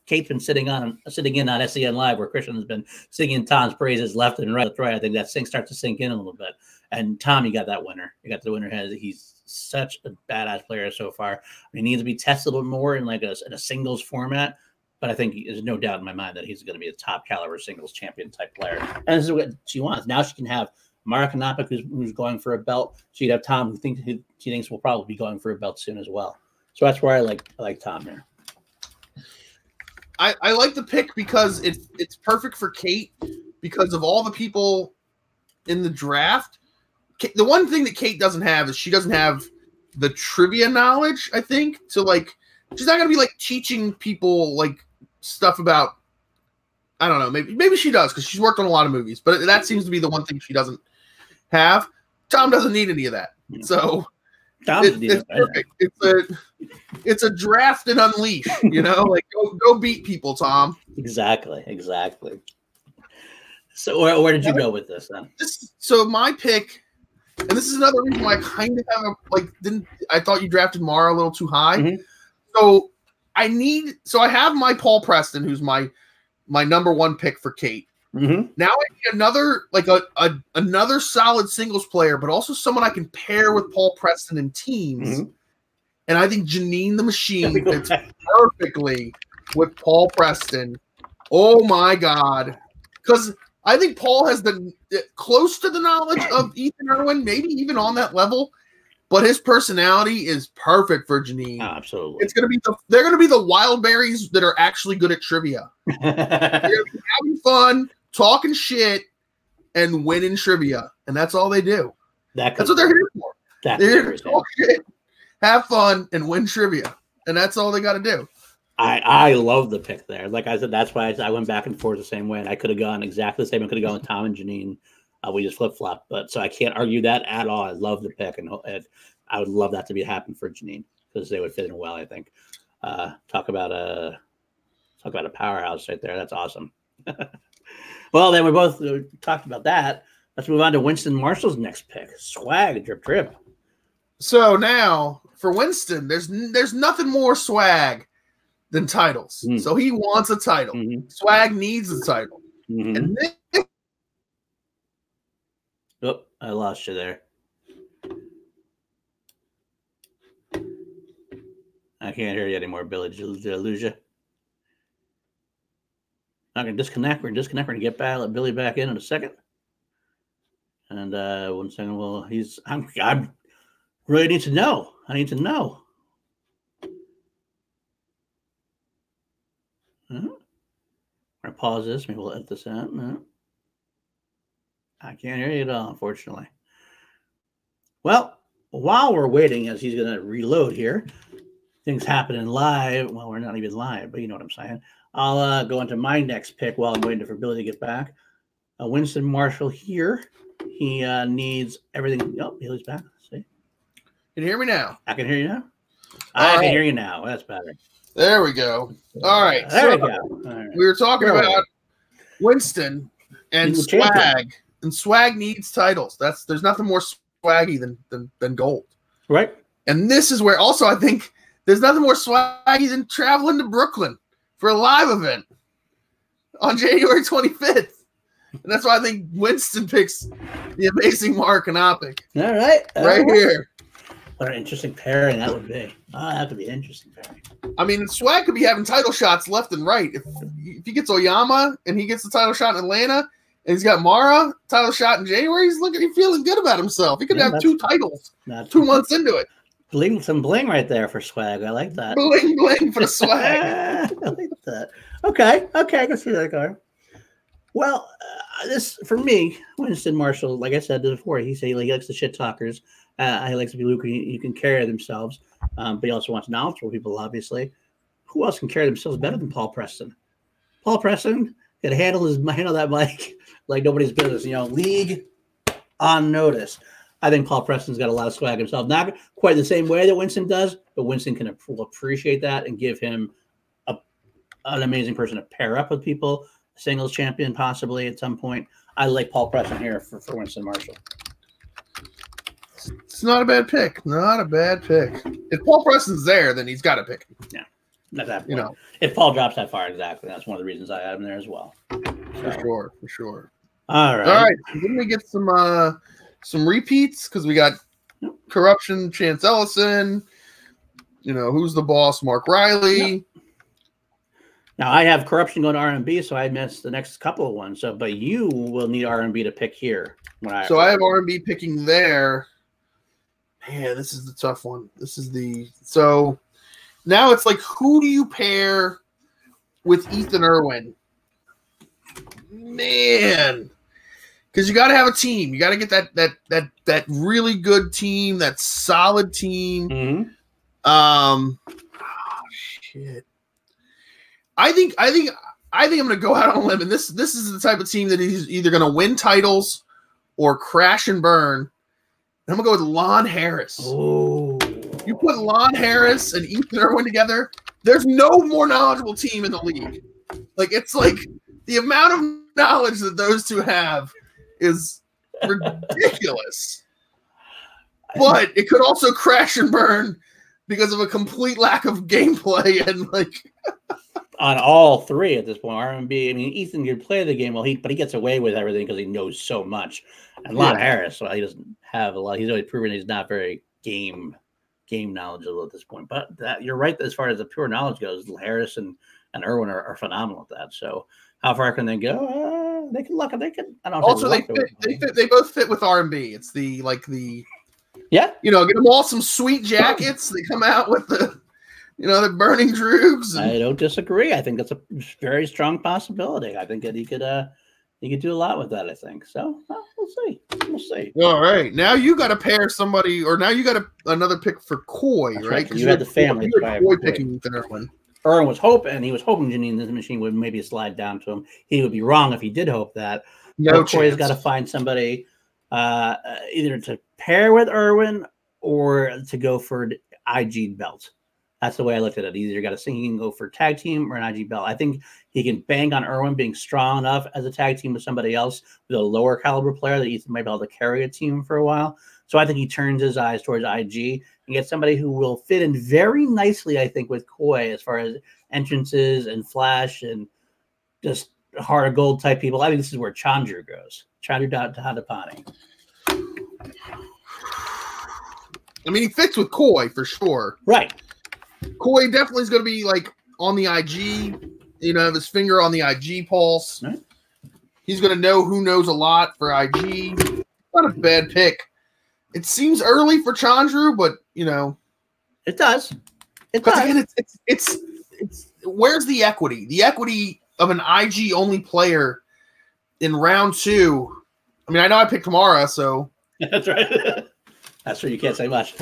Kate's been sitting in on SEN Live, where Christian has been singing Tom's praises left and right. I think that starts to sink in a little bit. And Tom, you got that winner. You got the winner. He's such a badass player so far. I mean, he needs to be tested a little more in a singles format. But I think there's no doubt in my mind that he's going to be a top caliber singles champion type player. And this is what she wants. Now she can have Mara Kanapa, who's going for a belt. She'd have Tom, who she thinks will probably be going for a belt soon as well. So that's where I like Tom here. I like the pick because it's perfect for Kate because of all the people in the draft. The one thing that Kate doesn't have is she doesn't have the trivia knowledge, I think. So she's not going to be teaching people stuff about, I don't know, maybe she does because she's worked on a lot of movies, but that seems to be the one thing she doesn't have. Tom doesn't need any of that. Yeah. So it's perfect. It's a draft and unleash, go beat people, Tom. Exactly. So where did you go with this then? So my pick, and this is another reason why I kind of have I thought you drafted Mara a little too high. Mm-hmm. So I have my Paul Preston, who's my my number one pick for Kate. Mm-hmm. Now I need another another solid singles player, but also someone I can pair with Paul Preston in teams. Mm-hmm. And I think Janine the Machine fits perfectly with Paul Preston. Oh my God. Because I think Paul has the close to the knowledge of Ethan Irwin, maybe even on that level, but his personality is perfect for Janine. Absolutely. They're gonna be the wild berries that are actually good at trivia. They're gonna be having fun, talking shit, and winning trivia. And that's all they do. That's what they're here for. They're here to talk shit, have fun, and win trivia. And that's all they got to do. I love the pick there. Like I said, that's why I went back and forth the same way. And I could have gone exactly the same. I could have gone with Tom and Janine. We just flip-flopped. But so I can't argue that at all. I love the pick. And I would love that to happen for Janine because they would fit in well, I think. Talk about a powerhouse right there. That's awesome. Well, then we both talked about that. Let's move on to Winston Marshall's next pick. Swag, drip. So now for Winston, there's nothing more swag than titles. So he wants a title. Swag needs a title. And then, oh, I lost you there. I can't hear you anymore, Billy. Did I lose you? I'm going to disconnect. We're going to disconnect. We're going to get back. Let Billy back in a second. And 1 second. Well, I really need to know. I need to know. I'm going to pause this. Maybe we'll edit this out. No. I can't hear you at all, unfortunately. Well, while we're waiting, as he's going to reload here, things happening live. Well, we're not even live, but you know what I'm saying. I'll go into my next pick while I'm waiting for Billy to get back. Winston Marshall here. He needs everything. Oh, Billy's back. See? Can you hear me now? I can hear you now. I can hear you now. That's better. There we go. All right. There we go. All right. We were talking about Winston and swag. And swag needs titles. There's nothing more swaggy than gold. Right. And this is where also I think there's nothing more swaggy than traveling to Brooklyn for a live event on January 25th. And that's why I think Winston picks the amazing Mark and Opic. All right. Right here. What an interesting pairing that would be. That would be an interesting pairing. I mean, Swag could be having title shots left and right. If he gets Oyama and he gets the title shot in Atlanta, and he's got Mara title shot in January, he's feeling good about himself. He could have 2 titles 2 months into it. Some bling right there for Swag. I like that. Bling for Swag. I like that. Okay, I can see that going. Well, this for me, Winston Marshall, like I said before, he likes the shit talkers. He likes to be people who can carry themselves, but he also wants knowledgeable people, obviously. Who else can carry themselves better than Paul Preston? Paul Preston can handle that mic like nobody's business. League on notice. I think Paul Preston's got a lot of swag himself. Not quite the same way that Winston does, but Winston will appreciate that and give him an amazing person to pair up with people. Singles champion possibly at some point. I like Paul Preston here for Winston Marshall. It's not a bad pick. Not a bad pick. If Paul Preston's there, then he's got to pick him. Yeah. At that point. If Paul drops that far, exactly. That's one of the reasons I had him there as well. For sure. All right. Didn't we get some repeats? Because we got Corruption, Chance Ellison. Who's the boss? Mark Riley. Yep. Now I have Corruption going to R&B, so I missed the next couple of ones. But you will need R&B to pick here. I have R&B picking there. Man, this is the tough one. So now it's like, who do you pair with Ethan Irwin? Man, because you got to have a team. You got to get that really good team, that solid team. Mm-hmm. Shit. I think I'm going to go out on a limb, and this is the type of team that he's either going to win titles or crash and burn. And I'm going to go with Lon Harris. Oh. You put Lon Harris and Ethan Irwin together, there's no more knowledgeable team in the league. It's like the amount of knowledge that those two have is ridiculous. But it could also crash and burn because of a complete lack of gameplay and on all three at this point. R&B. I mean, Ethan could play the game well, but he gets away with everything because he knows so much. And Lon Harris, well, he doesn't have a lot. He's always proven he's not very game knowledgeable at this point. But you're right as far as the pure knowledge goes. Harris and Irwin are phenomenal at that. So how far can they go? They can luck. They can. I don't know. Also, they both fit with R&B. It's the yeah. You know, get them all some sweet jackets. They come out with the. You know, the burning droogs. I don't disagree. I think that's a very strong possibility. I think that he could do a lot with that. I think so. We'll see. We'll see. All right, now you got to pair somebody, or now you got another pick for Coy, right? Because you had the family. You had Coy picking Irwin. Irwin was hoping Janine Machine would maybe slide down to him. He would be wrong if he did hope that. No, Coy's got to find somebody either to pair with Irwin or to go for an IG belt. That's the way I looked at it. He either got he can go for tag team or an IG belt. I think he can bank on Irwin being strong enough as a tag team with somebody else with a lower caliber player that he might be able to carry a team for a while. So I think he turns his eyes towards IG and gets somebody who will fit in very nicely, I think, with Coy as far as entrances and flash and just heart of gold type people. I think this is where Chandru goes. Chandru Hadapani. I mean, he fits with Coy for sure. Right. Coy definitely is going to be like on the IG, you know, have his finger on the IG pulse. Right. He's going to know who knows a lot for IG. Not a bad pick. It seems early for Chandru, but you know, it does. Because again, it's where's the equity? The equity of an IG only player in round 2. I mean, I know I picked Mara, so that's right. That's true. You can't say much.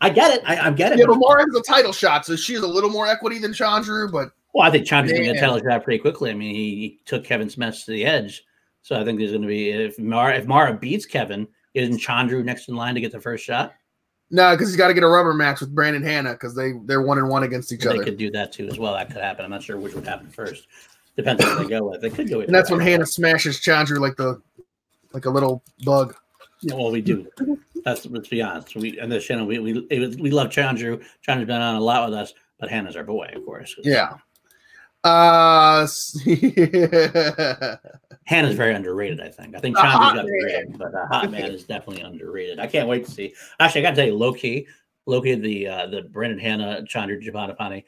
I get it. I get it. Yeah, but Mara has a title shot, so she has a little more equity than Chandru. But I think Chandru's going to get a title shot pretty quickly. I mean, he took Kevin Smith to the edge, so I think there's going to be if Mara beats Kevin, isn't Chandru next in line to get the first shot? No, because he's got to get a rubber match with Brandon Hanna because they're 1-1 against each other. They could do that too as well. That could happen. I'm not sure which would happen first. Depends on what they go with. They could go with. And that's when Hanna smashes Chandru like a little bug. Yeah, well, we do. Let's be honest. We on this channel we love Chandru. Chandru's been on a lot with us, but Hannah's our boy, of course. Yeah. Hannah's very underrated, I think. I think Chandru's got a rating, but Hot Man is definitely underrated. I can't wait to see. Actually, I got to tell you, low key, the Brandon Hanna Chandru Jabanapani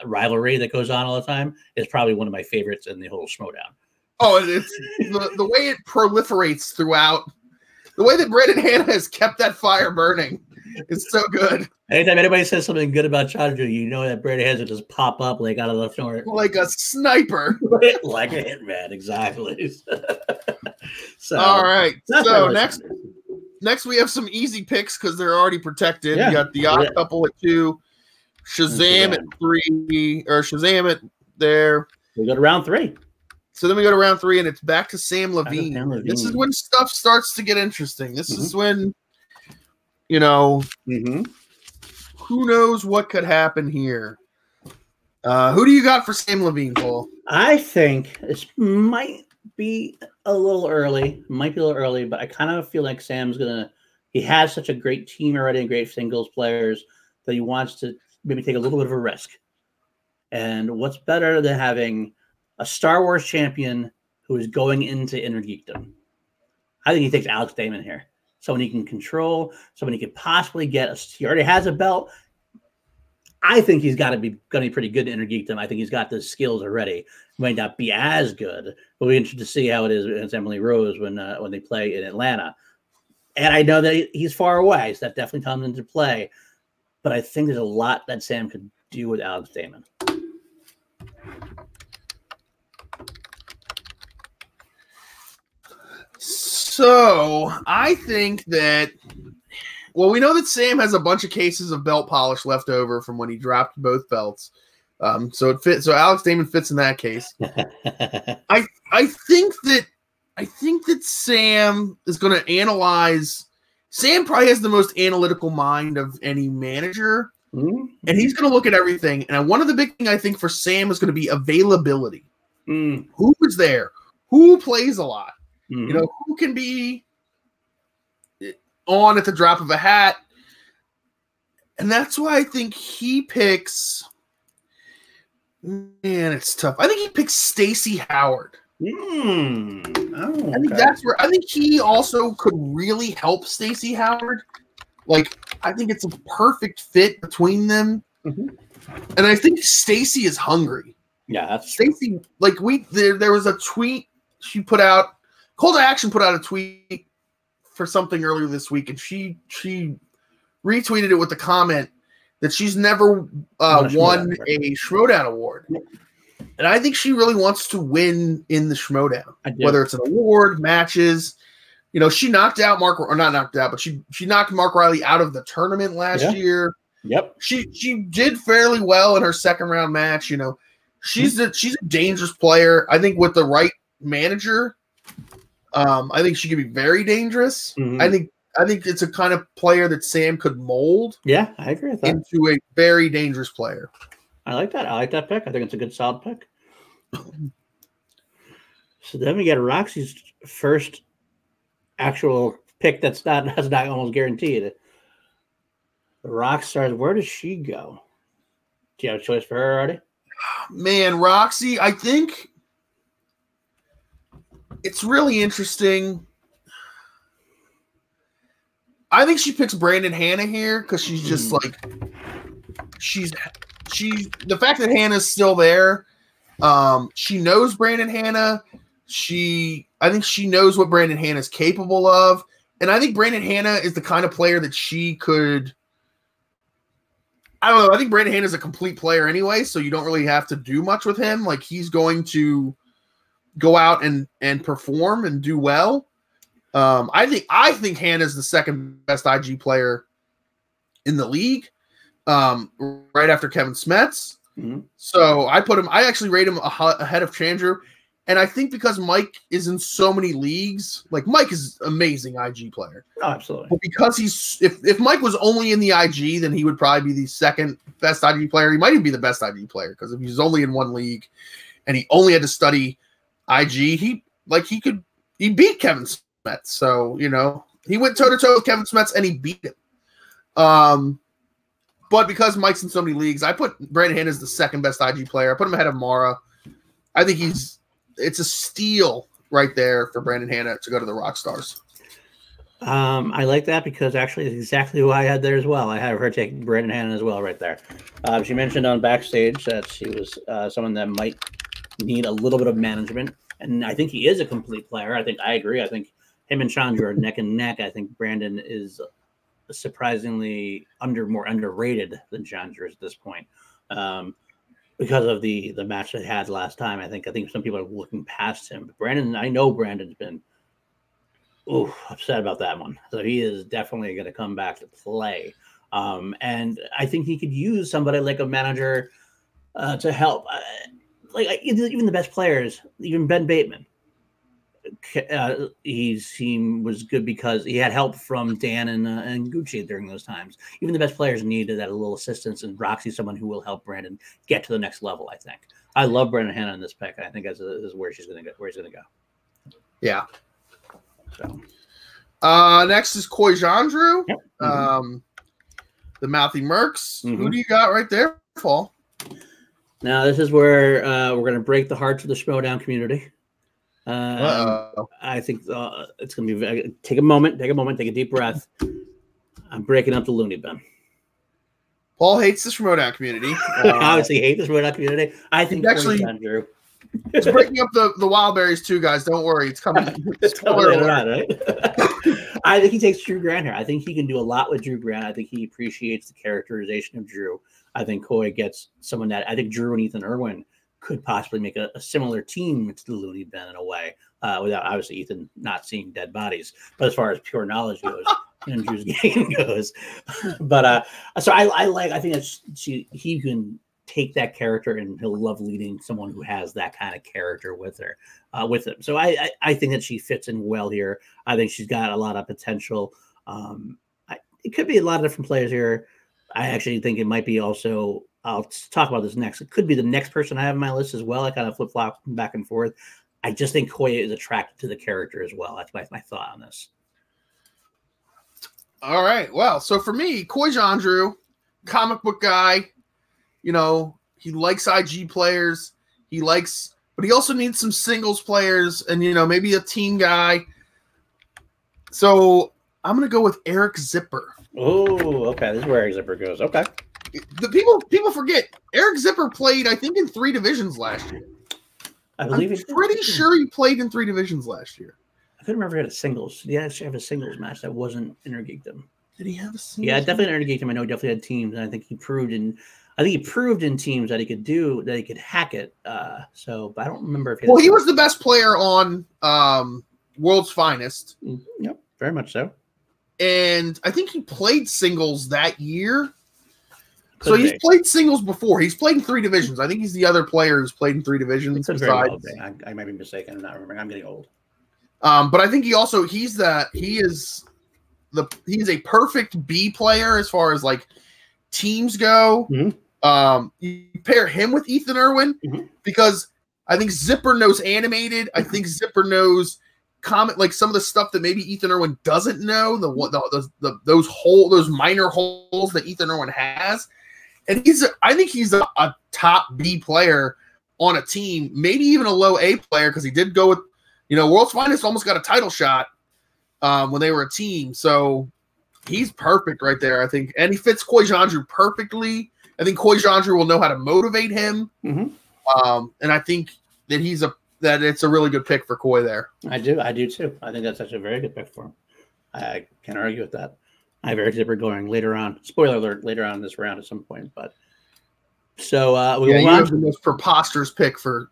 rivalry that goes on all the time is probably one of my favorites in the whole Schmodown. Oh, it's the way it proliferates throughout. The way that Brandon Hanna has kept that fire burning is so good. Anytime anybody says something good about Chandru, you know that Brandon Hanna just pop up like out of the nowhere. Like a sniper. Like a hitman, exactly. So, all right. So next we have some easy picks because they're already protected. Yeah. You got the Odd Couple at 2, Shazam at 3, or Shazam at there. We go to round 3. So then we go to round 3, and it's back to Sam Levine. This is when stuff starts to get interesting. This is when, you know, who knows what could happen here. Who do you got for Sam Levine, Paul? I think this might be a little early. But I kind of feel like Sam's he has such a great team already and great singles players that he wants to maybe take a little bit of a risk. And what's better than having a Star Wars champion who is going into Inner Geekdom? I think he takes Alex Damon here. Someone he can control, someone he could possibly get. He already has a belt. I think he's going to be pretty good in Inner Geekdom. I think he's got the skills already. Might not be as good, but we're interested to see how it is against Emily Rose when they play in Atlanta. And I know that he's far away, so that definitely comes into play. But I think there's a lot that Sam could do with Alex Damon. So I think that, well, we know that Sam has a bunch of cases of belt polish left over from when he dropped both belts. So it fits. So Alex Damon fits in that case. I think that Sam is going to analyze. Sam probably has the most analytical mind of any manager, and he's going to look at everything. And one of the big things I think for Sam is going to be availability. Who is there? Who plays a lot? You know, who can be on at the drop of a hat? And that's why I think he picks Man, it's tough. I think he picked Stacey Howard. Oh, I think that's where I think he also could really help Stacey Howard. Like, I think it's a perfect fit between them. Mm-hmm. And I think Stacey is hungry. Yeah, that's Stacey. Like there was a tweet she put out. Call to Action put out a tweet for something earlier this week, and she retweeted it with the comment that she's never won a Schmodown award. Yep. And I think she really wants to win in the Schmodown, whether it's an award, matches. You know, she knocked out not knocked out, but she knocked Mark Riley out of the tournament last year. Yep. She did fairly well in her second round match. You know, she's a dangerous player. I think with the right manager, I think she could be very dangerous. Mm-hmm. I think it's a kind of player that Sam could mold. Yeah, I agree with that. Into a very dangerous player. I like that. I like that pick. I think it's a good solid pick. So then we get Roxy's first actual pick that's not almost guaranteed. The Rockstars, where does she go? Do you have a choice for her already? Man, Roxy, I think it's really interesting. I think she picks Brandon Hanna here because she's just like she's the fact that Hannah's still there. She knows Brandon Hanna. I think she knows what Brandon Hanna is capable of, and I think Brandon Hanna is the kind of player that she could. I don't know. I think Brandon Hanna is a complete player anyway, so you don't really have to do much with him. Like, he's going to go out and perform and do well. I think Hannah's the second best IG player in the league, right after Kevin Smets. Mm-hmm. So I actually rate him ahead of Chandru. And I think because Mike is in so many leagues, like, Mike is an amazing IG player. Oh, absolutely. But because if Mike was only in the IG, then he would probably be the second best IG player. He might even be the best IG player, because if he's only in one league and he only had to study IG, he beat Kevin Smets. So, you know, he went toe-to-toe with Kevin Smets and he beat him. But because Mike's in so many leagues, I put Brandon Hanna as the second best IG player. I put him ahead of Mara. I think it's a steal right there for Brandon Hanna to go to the Rockstars. I like that because actually it's exactly who I had there as well. I have her take Brandon Hanna as well right there. She mentioned on backstage that she was someone that might need a little bit of management, and I think he is a complete player. I agree. I think him and Chandra are neck and neck. I think Brandon is surprisingly more underrated than Chandra at this point. Because of the match they had last time. I think some people are looking past him. But Brandon, I know Brandon's been upset about that one. So he is definitely going to come back to play. And I think he could use somebody like a manager to help. Even the best players, even Ben Bateman. He was good because he had help from Dan and Gucci during those times. Even the best players needed that little assistance, and Roxy's someone who will help Brandon get to the next level. I think I love Brandon Hanna in this pick. I think this is where he's going to go. Yeah. So, next is Koi Jandreau, yep. The Mouthy Mercs. Mm-hmm. Who do you got right there, Paul? Now this is where we're going to break the hearts of the Schmodown community. I think it's going to be take a moment, take a deep breath. I'm breaking up the Looney Bin. Paul hates the Schmodown community. Obviously, hate the Schmodown community. I think actually Drew. It's breaking up the Wildberries too, guys. Don't worry, it's coming. It's coming around, right? I think he takes Drew Grant here. I think he can do a lot with Drew Grant. I think he appreciates the characterization of Drew. I think Koi gets someone that I think Drew and Ethan Irwin could possibly make a similar team to the Looney Bin in a way, without obviously Ethan not seeing dead bodies. But as far as pure knowledge goes, and Drew's game goes, but so I think that he can take that character and he'll love leading someone who has that kind of character with him. So I think that she fits in well here. I think she's got a lot of potential. It could be a lot of different players here. I actually think it might be also. I'll talk about this next. It could be the next person I have on my list as well. I kind of flip-flop back and forth. I just think Koya is attracted to the character as well. That's my thought on this. All right. Well, so for me, Koi Jandreau, comic book guy, you know, He likes IG players. But he also needs some singles players and, maybe a team guy. So I'm going to go with Eric Zipper. Oh, okay. This is where Eric Zipper goes. Okay. The people forget Eric Zipper played, I think, in 3 divisions last year. I'm pretty sure he played in 3 divisions last year. I couldn't remember if he had a singles. Did he actually have a singles match that wasn't Intergeekdom? Did he have a singles? Yeah, definitely Intergeekdom. I know he definitely had teams, and I think he proved in teams that he could hack it. But I don't remember if he was the best player on World's Finest. Yep, very much so. And I think he played singles that year. So he's played singles before. He's played in 3 divisions. I think he's the other player who's played in 3 divisions. Very well be. I might be mistaken. I'm not remembering. I'm getting old. But I think he's a perfect B player as far as like teams go. Mm-hmm. You pair him with Ethan Irwin because I think Zipper knows animated. I think Zipper knows comment, like some of the stuff that maybe Ethan Irwin doesn't know. Those minor holes that Ethan Irwin has. And I think he's a top B player on a team, maybe even a low A player, because he did go with, World's Finest almost got a title shot when they were a team. So he's perfect right there, I think. And he fits Koi Janju perfectly. I think Koi Janju will know how to motivate him. Mm-hmm. And I think that it's a really good pick for Koi there. I do too. I think that's actually a very good pick for him. I can't argue with that. I have Eric Zipper going later on. Spoiler alert, later on in this round at some point. But so you have the most preposterous pick for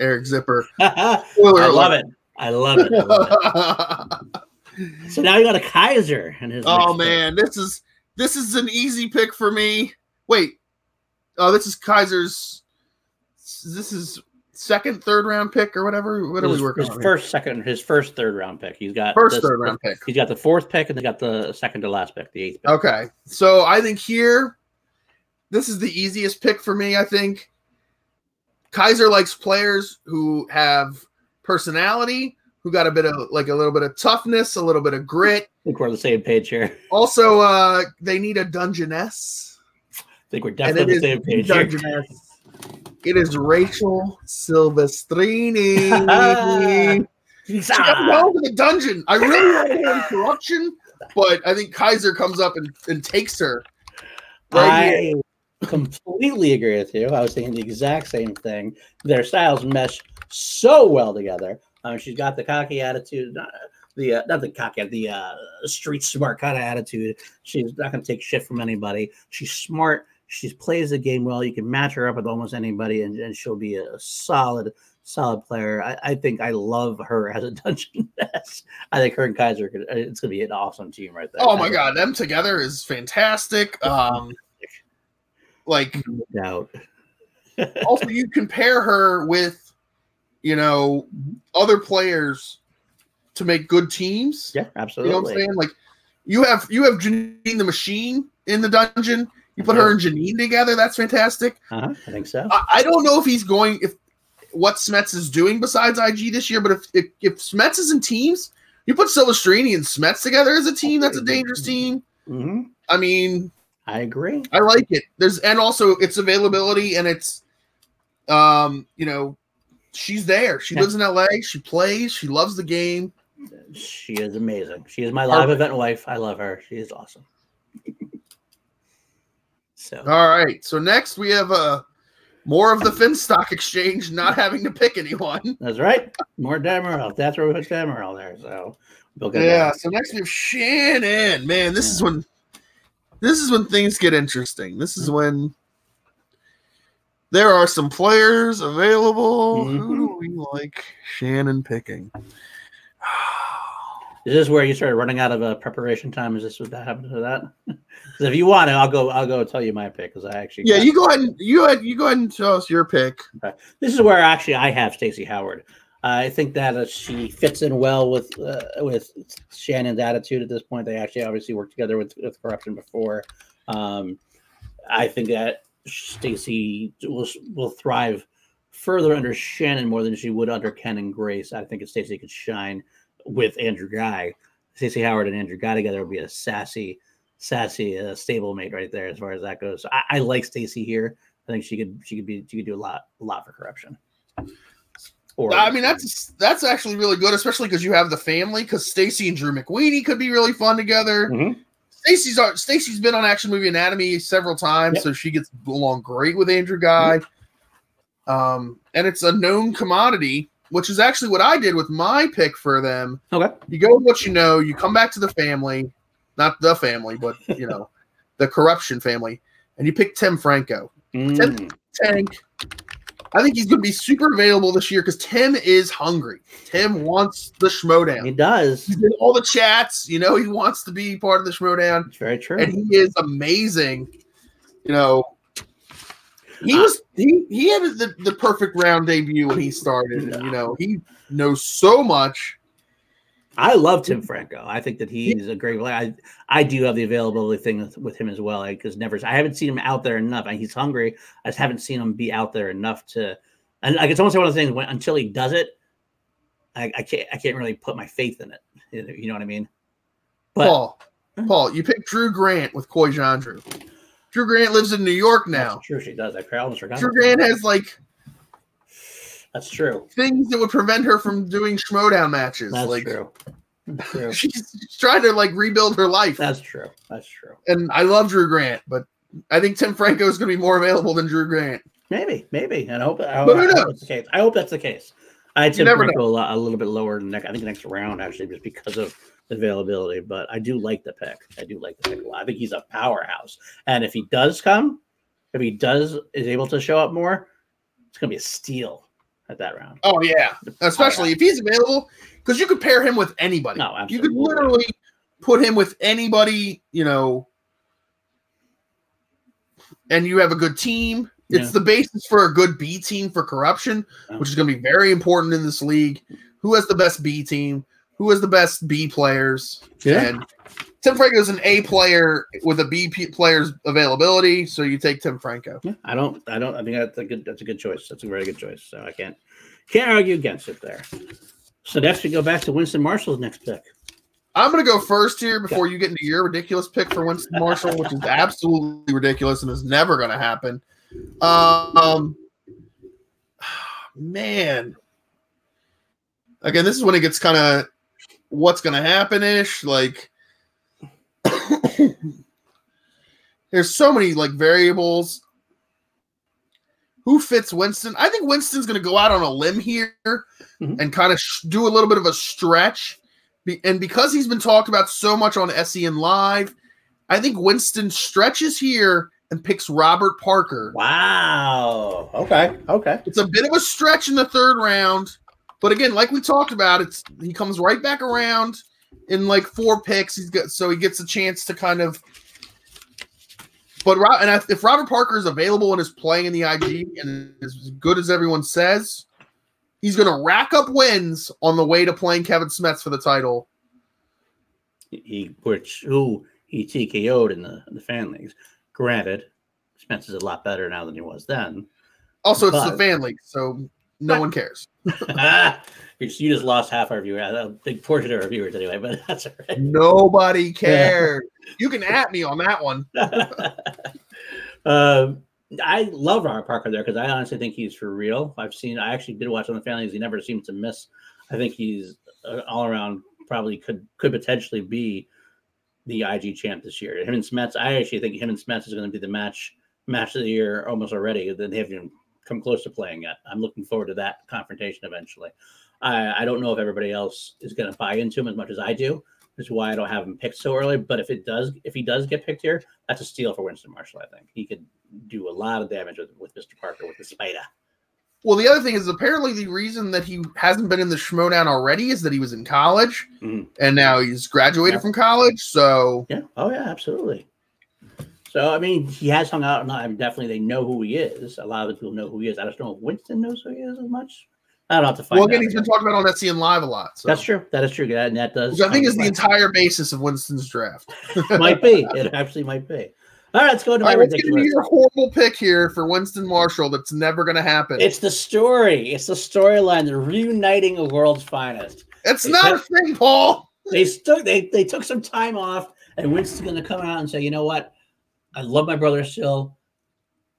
Eric Zipper. I love it. So now you got a Kaiser and his. Oh man, pick. This is an easy pick for me. Wait, this is Kaiser's. This is second, third round pick or whatever. What are we working on? His first third round pick. He's got third round pick. He's got the 4th pick and they got the second to last pick, the 8th pick. Okay, so I think here, this is the easiest pick for me. I think Kaiser likes players who have personality, who got a little bit of toughness, a little bit of grit. I think we're on the same page here. Also, they need a Dungeness. I think we're definitely on the same page here. It is Rachel Silvestrini. She got to go to the dungeon. I really want to hear corruption, but I think Kaiser comes up and takes her. I completely agree with you. I was thinking the exact same thing. Their styles mesh so well together. She's got the cocky attitude, the street smart kind of attitude. She's not going to take shit from anybody. She's smart. She plays the game well. You can match her up with almost anybody, and she'll be a solid player. I think I love her as a Dungeness. I think her and Kaiser, it's going to be an awesome team right there. Oh, my God. Them together is fantastic. No doubt. Also, you compare her with, other players to make good teams. Yeah, absolutely. You know what I'm saying? Like, you have Janine the Machine in the dungeon. You put her and Janine together. That's fantastic. I think so. I don't know if what Smets is doing besides IG this year, but if Smets is in teams, you put Silvestrini and Smets together as a team. That's a dangerous team. Mm-hmm. I mean, I agree. I like it. And also its availability, and it's, she's there. She lives in LA. She plays. She loves the game. She is amazing. She is my live event wife. I love her. She is awesome. So all right. So next we have more of the Finstock Exchange not having to pick anyone. That's right. More Demerol. That's where we put Demerol there. So So next we have Shannon. Man, this is when things get interesting. This is when there are some players available. Mm-hmm. Who do we like Shannon picking? Is this where you started running out of preparation time? Is this what that happened to that? Because if you want to, I'll go tell you my pick. Because I actually you go ahead and tell us your pick. Okay. This is where actually I have Stacey Howard. I think that she fits in well with Shannon's attitude at this point. They actually obviously worked together with corruption before. I think that Stacey will thrive further under Shannon more than she would under Ken and Grace. I think if Stacey could shine with Andrew Ghai, Stacey Howard and Andrew Ghai together would be a sassy stablemate right there as far as that goes. So I like Stacey here. I think she could do a lot for corruption. I mean, that's actually really good, especially because you have the family. Because Stacy and Drew McWeeny could be really fun together. Mm-hmm. Stacy's been on Action Movie Anatomy several times, so she gets along great with Andrew Ghai. Mm-hmm. And it's a known commodity, which is actually what I did with my pick for them. Okay, you go with what you know. You come back to the family, not the family, but the corruption family, and you pick Tim Franco. Tim Tank. I think he's going to be super available this year because Tim is hungry. Tim wants the Schmodown. He does. He's in all the chats. He wants to be part of the Schmodown. It's very true. And he is amazing. He had the perfect round debut when he started. And, he knows so much. I love Tim Franco. I think that he's a great player. I do have the availability thing with him as well. Because I haven't seen him out there enough. He's hungry. I just haven't seen him be out there enough to. And I guess almost one of the things until he does it, I can't really put my faith in it. You know what I mean? But Paul, you picked Drew Grant with Koi Jandreau. Drew Grant lives in New York now. That's true, she does. I almost forgot. Drew Grant has That's true. things that would prevent her from doing Schmodown matches. That's true. She's trying to rebuild her life. That's true. And I love Drew Grant, but I think Tim Franco is going to be more available than Drew Grant. Maybe. And I hope that's the case. I hope that's the case. I had Tim Franco a little bit lower than I think next round actually, just because of the availability. But I do like the pick. A lot. I think he's a powerhouse. And if he is able to show up more, it's going to be a steal at that round. Oh yeah, especially if he's available, because you could pair him with anybody. No, absolutely. You could literally put him with anybody, and you have a good team. It's the basis for a good B team for corruption, which is going to be very important in this league. Who has the best B team? Who has the best B players? Yeah. And Tim Franco is an A player with a B player's availability, so you take Tim Franco. Yeah, I think that's a good choice. That's a very good choice. So I can't argue against it there. So next we go back to Winston Marshall's next pick. I'm going to go first here before you get into your ridiculous pick for Winston Marshall, which is absolutely ridiculous and is never going to happen. Man. Again, this is when it gets kind of what's going to happen-ish. There's so many variables. Who fits Winston? I think Winston's going to go out on a limb here and kind of do a little bit of a stretch. And because he's been talked about so much on SEN Live, I think Winston stretches here and picks Robert Parker. Wow. Okay. It's a bit of a stretch in the third round. But again, like we talked about, he comes right back around in 4 picks. He gets a chance to kind of. But if Robert Parker is available and is playing in the IG and is as good as everyone says, he's going to rack up wins on the way to playing Kevin Smets for the title. He TKO'd in the fan leagues. Granted, Smets is a lot better now than he was then. Also, it's the fan league, so no one cares. You just lost half our viewers, a big portion of our viewers anyway, but that's all right. Nobody cared. You can at me on that one. I love Robert Parker there because I honestly think he's for real. I actually did watch on the fan leagues. He never seems to miss. I think he's all around probably could potentially be the IG champ this year. Him and Smets, I actually think him and Smets is going to be the match of the year almost already. They haven't even come close to playing yet. I'm looking forward to that confrontation eventually. I don't know if everybody else is going to buy into him as much as I do, which is why I don't have him picked so early. But if he does get picked here, that's a steal for Winston Marshall. I think he could do a lot of damage with Mr. Parker with the spider. Well, the other thing is apparently the reason that he hasn't been in the Schmodown already is that he was in college, and now he's graduated from college. So absolutely. So I mean, he has hung out. Definitely, they know who he is. A lot of the people know who he is. I just don't know if Winston knows who he is as much. I don't have to find out. Well, again, he's been talking about on SEN Live a lot. So. That's true. That is true. That does. Which I think is the entire basis of Winston's draft. Might be. It actually might be. All right, let's go to my let's get into your horrible pick here for Winston Marshall. That's never going to happen. It's the story. It's the storyline. The reuniting of world's finest. It's not a thing, Paul. They took some time off, and Winston's going to come out and say, you know what? I love my brother still.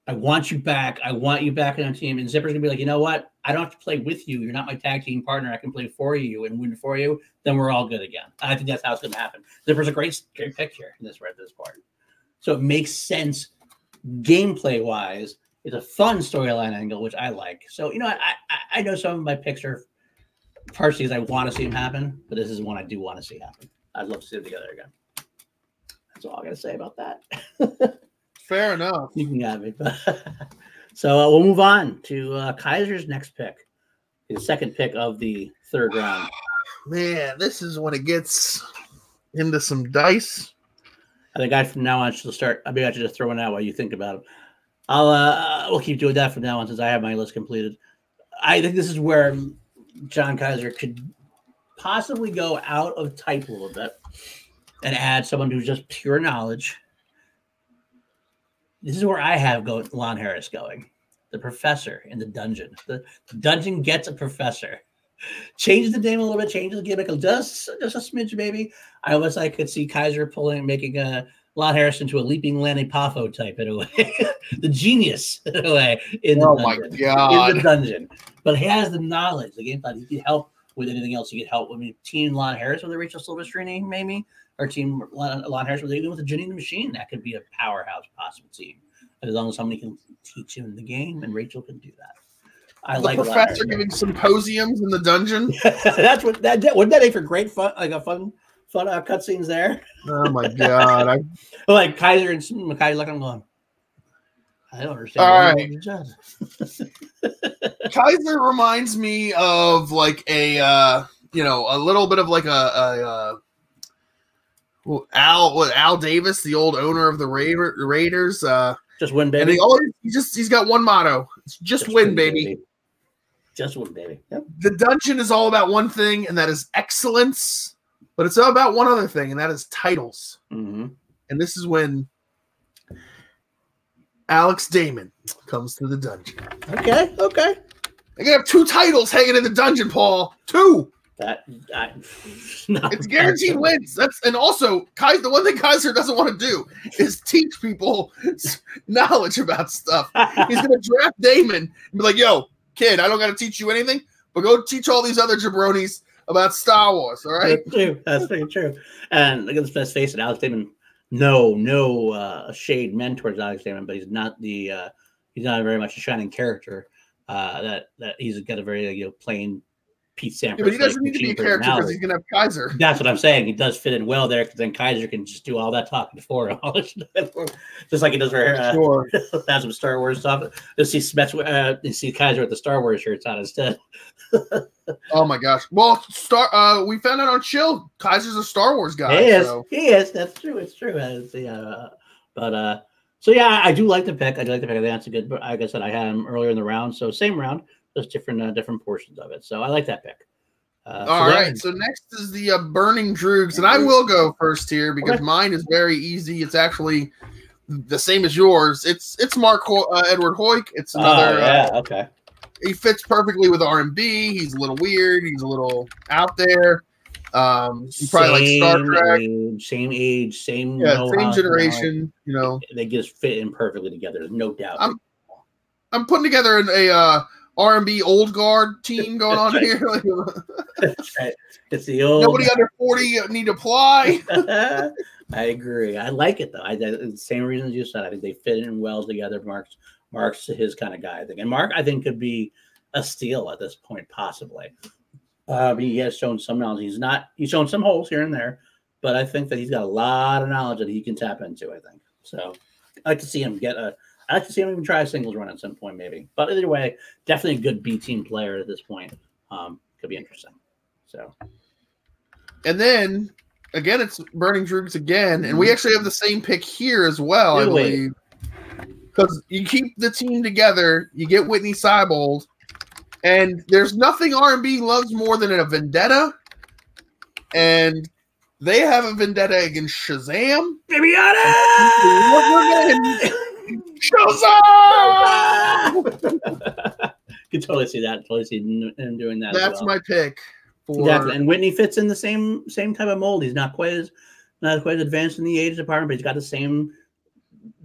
I want you back. I want you back on the team. And Zipper's gonna be like, you know what? I don't have to play with you. You're not my tag team partner. I can play for you and win for you. Then we're all good again. I think that's how it's gonna happen. Zipper's a great picture in this right at this part. So it makes sense gameplay wise. It's a fun storyline angle, which I like. So I know some of my picks are partially because I want to see them happen, but this is one I do want to see happen. I'd love to see them together again. That's all I gotta say about that. Fair enough. You can have it. So we'll move on to Kaiser's next pick, his second pick of the third round. Man, this is when it gets into some dice. I think from now on should start. I mean, I should just throw it out while you think about it. We'll keep doing that from now on since I have my list completed. I think this is where John Kaiser could possibly go out of type a little bit and add someone who's just pure knowledge. This is where I have Lon Harris going. The professor in the dungeon. The dungeon gets a professor. Change the name a little bit, change the gimmick just a smidge, maybe. I almost could see Kaiser making Lon Harris into a leaping Lanny Poffo type in a way. The genius in a way in the dungeon. My God. In the dungeon. But he has the knowledge, the game thought he could help with anything else. He could help with team Lon Harris with a Rachel Silvestrini, maybe. Or team Lon Harris with the Janine the Machine. That could be a powerhouse possible team. As long as somebody can teach him the game, and Rachel can do that. I like the professor giving symposiums in the dungeon. That's what that did. Wouldn't that make for great fun? Like a fun cutscenes there. Oh my God! Like Kaiser and Mackay, like I'm going. I don't understand. All right. Kaiser reminds me of like a little bit of like Al Davis, the old owner of the Raiders. Just win, baby. And he's got one motto. It's just win, baby. Just win, baby. Yep. The dungeon is all about one thing, and that is excellence. But it's all about one other thing, and that is titles. Mm-hmm. And this is when Alex Damon comes to the dungeon. Okay. They're gonna have 2 titles hanging in the dungeon, Paul. 2. It's guaranteed wins. And also the one thing Kaiser doesn't want to do is teach people knowledge about stuff. He's gonna draft Damon and be like, "Yo, kid, I don't got to teach you anything, but go teach all these other jabronis about Star Wars." All right, that's true. That's pretty true. And let's face it, Alex Damon. No shade meant towards Alex Damon, but he's not very much a shining character. That he's got a very plain Pete Sampras. Yeah, but he doesn't need to be a character because he's going to have Kaiser. That's what I'm saying. He does fit in well there because then Kaiser can just do all that talking for him. Just like he does for sure. Have some Star Wars stuff. You'll see Kaiser with the Star Wars shirts on instead. Oh my gosh. Well, we found out on Chill, Kaiser's a Star Wars guy. He is. That's true. It's true. So yeah, I do like the pick. I think that's a good. Like I said, I had him earlier in the round, so same round. Just different portions of it. So I like that pick. All right. So next is the Burning Droogs. And I will go first here because mine is very easy. It's actually the same as yours. It's Mark Edward Hoyk. It's another. Okay. He fits perfectly with R&B. He's a little weird. He's a little out there. He probably like Star Trek. Same age, same generation. They just fit in perfectly together. There's no doubt. I'm putting together a R&B old guard team going on here. That's right. It's the old. Nobody under 40 need to apply. I agree. I like it though. The same reasons you said. I think they fit in well together. Mark's his kind of guy. I think, and Mark I think could be a steal at this point possibly. He has shown some knowledge. He's shown some holes here and there, but I think that he's got a lot of knowledge that he can tap into. I think so. I like to see him I'd like to see him even try a singles run at some point, maybe. But either way, definitely a good B team player at this point. Could be interesting. So, and then again, it's Burning Droogs again, and we actually have the same pick here as well, I believe. Because you keep the team together, you get Whitney Seibold, and there's nothing R&B loves more than a vendetta, and they have a vendetta against Shazam. Shazam! Can totally see that. Totally see him doing that. That's my pick. Exactly. And Whitney fits in the same type of mold. He's not quite as advanced in the age department, but he's got the same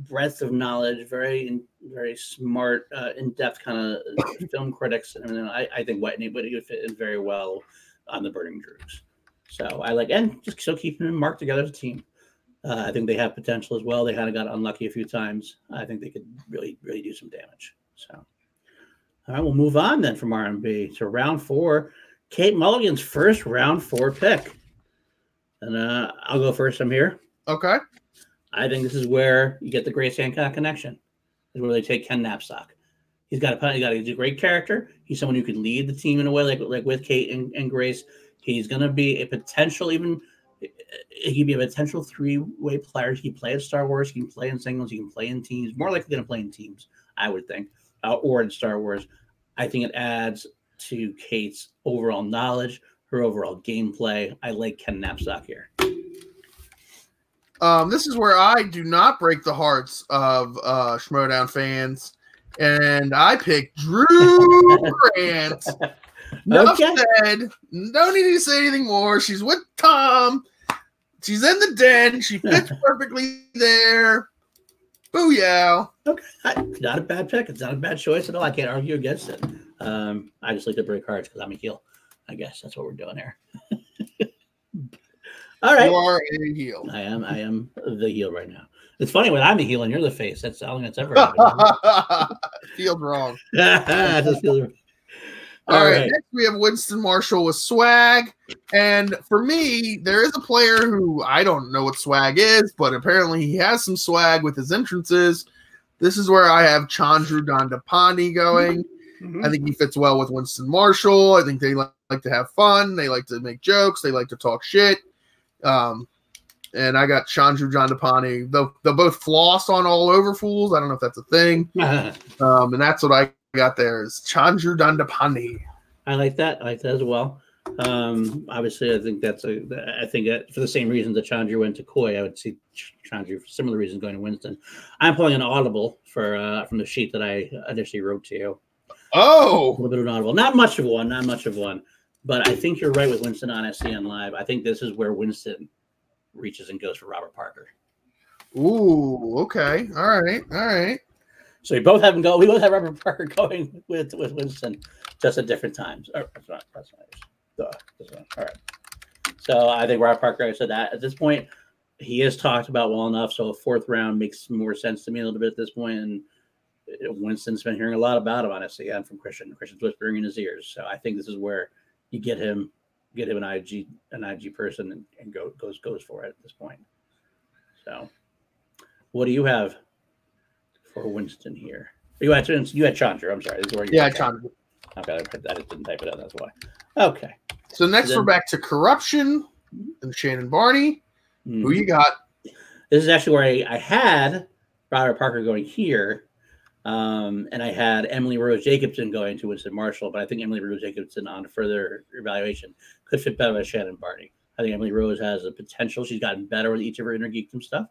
breadth of knowledge. Very very smart, in-depth kind of film critics, and I think Whitney would fit in very well on the Burning Droogs. So I like, and just still keeping them marked together as a team. I think they have potential as well. They kind of got unlucky a few times. I think they could really, really do some damage. So, all right, we'll move on then from R&B to round 4. Kate Mulligan's first round 4 pick. And I'll go first. I'm here. Okay. I think this is where you get the Grace Hancock connection. This is where they take Ken Knapsack. He's got a great character. He's someone who could lead the team in a way like with Kate and Grace. He's going to be a potential he could be a potential 3-way player. He can play at Star Wars. He can play in singles. He can play in teams. More likely going to play in teams, I would think, or in Star Wars. I think it adds to Kate's overall knowledge, her overall gameplay. I like Ken Knapsack here. This is where I do not break the hearts of Schmodown fans, and I picked Drew Grant. Enough said. Don't need to say anything more. She's with Tom. She's in the den. She fits perfectly there. Booyah. Okay. Not a bad pick. It's not a bad choice at all. I can't argue against it. I just like to break hearts because I'm a heel. I guess that's what we're doing here. All right. You are a heel. I am the heel right now. It's funny when I'm a heel and you're the face. That's all that's ever happened. Feels wrong. Just feels wrong. All right. Next, we have Winston Marshall with swag. And for me, there is a player who I don't know what swag is, but apparently he has some swag with his entrances. This is where I have Chandru Dandapani going. Mm-hmm. I think he fits well with Winston Marshall. I think they like to have fun. They like to make jokes. They like to talk shit. And I got Chandru Dandapani. They'll both floss on all over fools. I don't know if that's a thing. And that's what I got there is Chandru Dandapani. I like that. I like that as well. Obviously, I think that for the same reasons that Chandru went to Koi, I would see Chandru for similar reasons going to Winston. I'm pulling an audible for from the sheet that I initially wrote to you. Oh, a little bit of an audible. Not much of one. But I think you're right with Winston on SCN Live. I think this is where Winston reaches and goes for Robert Parker. Ooh, okay. All right. So we both have Robert Parker going with Winston, just at different times. That's not all right. So I think Robert Parker, I said that at this point, he is talked about well enough. So a 4th round makes more sense to me a little bit at this point. And Winston's been hearing a lot about him on SCN from Christian. Christian's whispering in his ears. So I think this is where you get him an IG person and goes for it at this point. So what do you have for Winston here? You had Chandru. I'm sorry. This is where Chandru. Okay, I just didn't type it out. That's why. Okay. So next we're back to corruption and Shannon Barney. Mm-hmm. Who you got? This is actually where I had Robert Parker going here. And I had Emily Rose Jacobson going to Winston Marshall, but I think Emily Rose Jacobson on further evaluation could fit better with Shannon Barney. I think Emily Rose has a potential. She's gotten better with each of her Inner Geekdom stuff.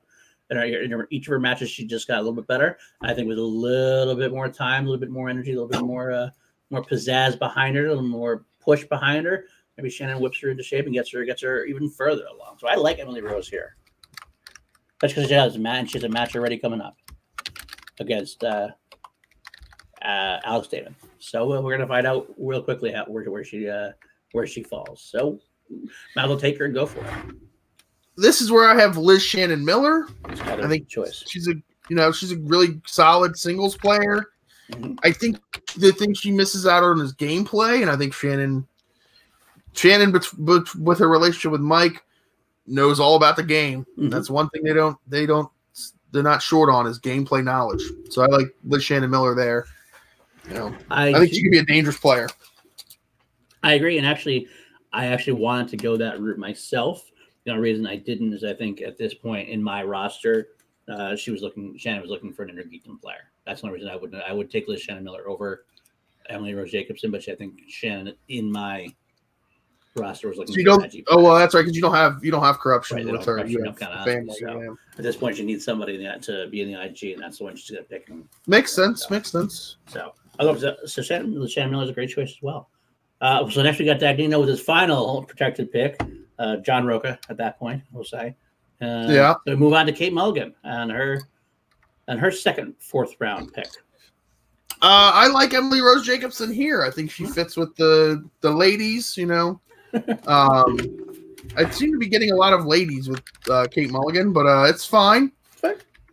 And in each of her matches, she just got a little bit better. I think with a little bit more time, a little bit more energy, a little bit more pizzazz behind her, a little more push behind her, maybe Shannon whips her into shape and gets her even further along. So I like Emily Rose here. That's because she has a match already coming up against Alex David. So we're going to find out real quickly where she falls. So might as well take her and go for it. This is where I have Liz Shannon Miller. I think choice. She's a really solid singles player. Mm-hmm. I think the thing she misses out on is gameplay, and I think Shannon with her relationship with Mike knows all about the game. Mm-hmm. That's one thing they're not short on is gameplay knowledge. So I like Liz Shannon Miller there. I think she could be a dangerous player. I agree, and I actually wanted to go that route myself. The only reason I didn't is I think at this point in my roster, Shannon was looking for an Inner Geekdom player. That's the only reason I would take Liz Shannon Miller over Emily Rose Jacobson, but I think Shannon in my roster was looking for an IG player. Oh well, that's right, because you don't have corruption with her. You have family. So at this point, you need somebody to be in the IG, and that's the one she's going to pick. Makes sense. So Shannon Miller is a great choice as well. So next we got Dagnino with his final protected pick. John Roca at that point, we'll say. So we move on to Kate Mulligan and her and her second, fourth round pick. I like Emily Rose Jacobson here. I think she fits with the ladies. You know, I seem to be getting a lot of ladies with Kate Mulligan, but it's fine.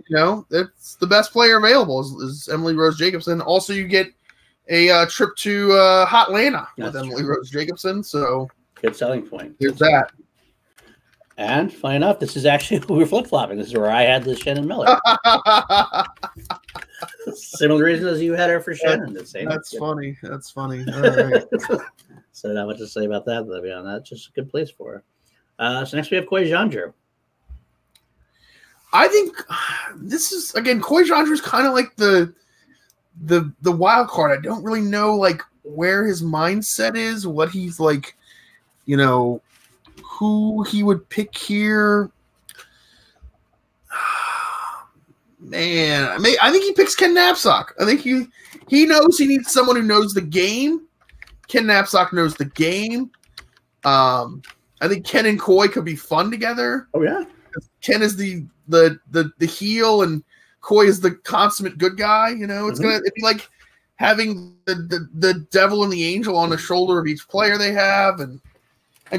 You know, it's the best player available is Emily Rose Jacobson. Also, you get a trip to Hotlanta with Emily Rose Jacobson. So good selling point. There's that. And funny enough, this is actually we're flip flopping. This is where I had this Shannon Miller. Similar reason as you had her for Shannon. That's funny. That's funny. All right. So not much to say about that. But beyond that, just a good place for her. So next we have Koi Jeandreau. I think this is again Koi Jeandreau is kind of like the wild card. I don't really know like where his mindset is, what he's like, you know, who he would pick here. Man, I think he picks Ken Knapsack. I think he knows he needs someone who knows the game. Ken Knapsack knows the game. I think Ken and Koi could be fun together. Oh yeah, Ken is the heel and Koi is the consummate good guy. You know, it'd be like having the devil and the angel on the shoulder of each player they have, and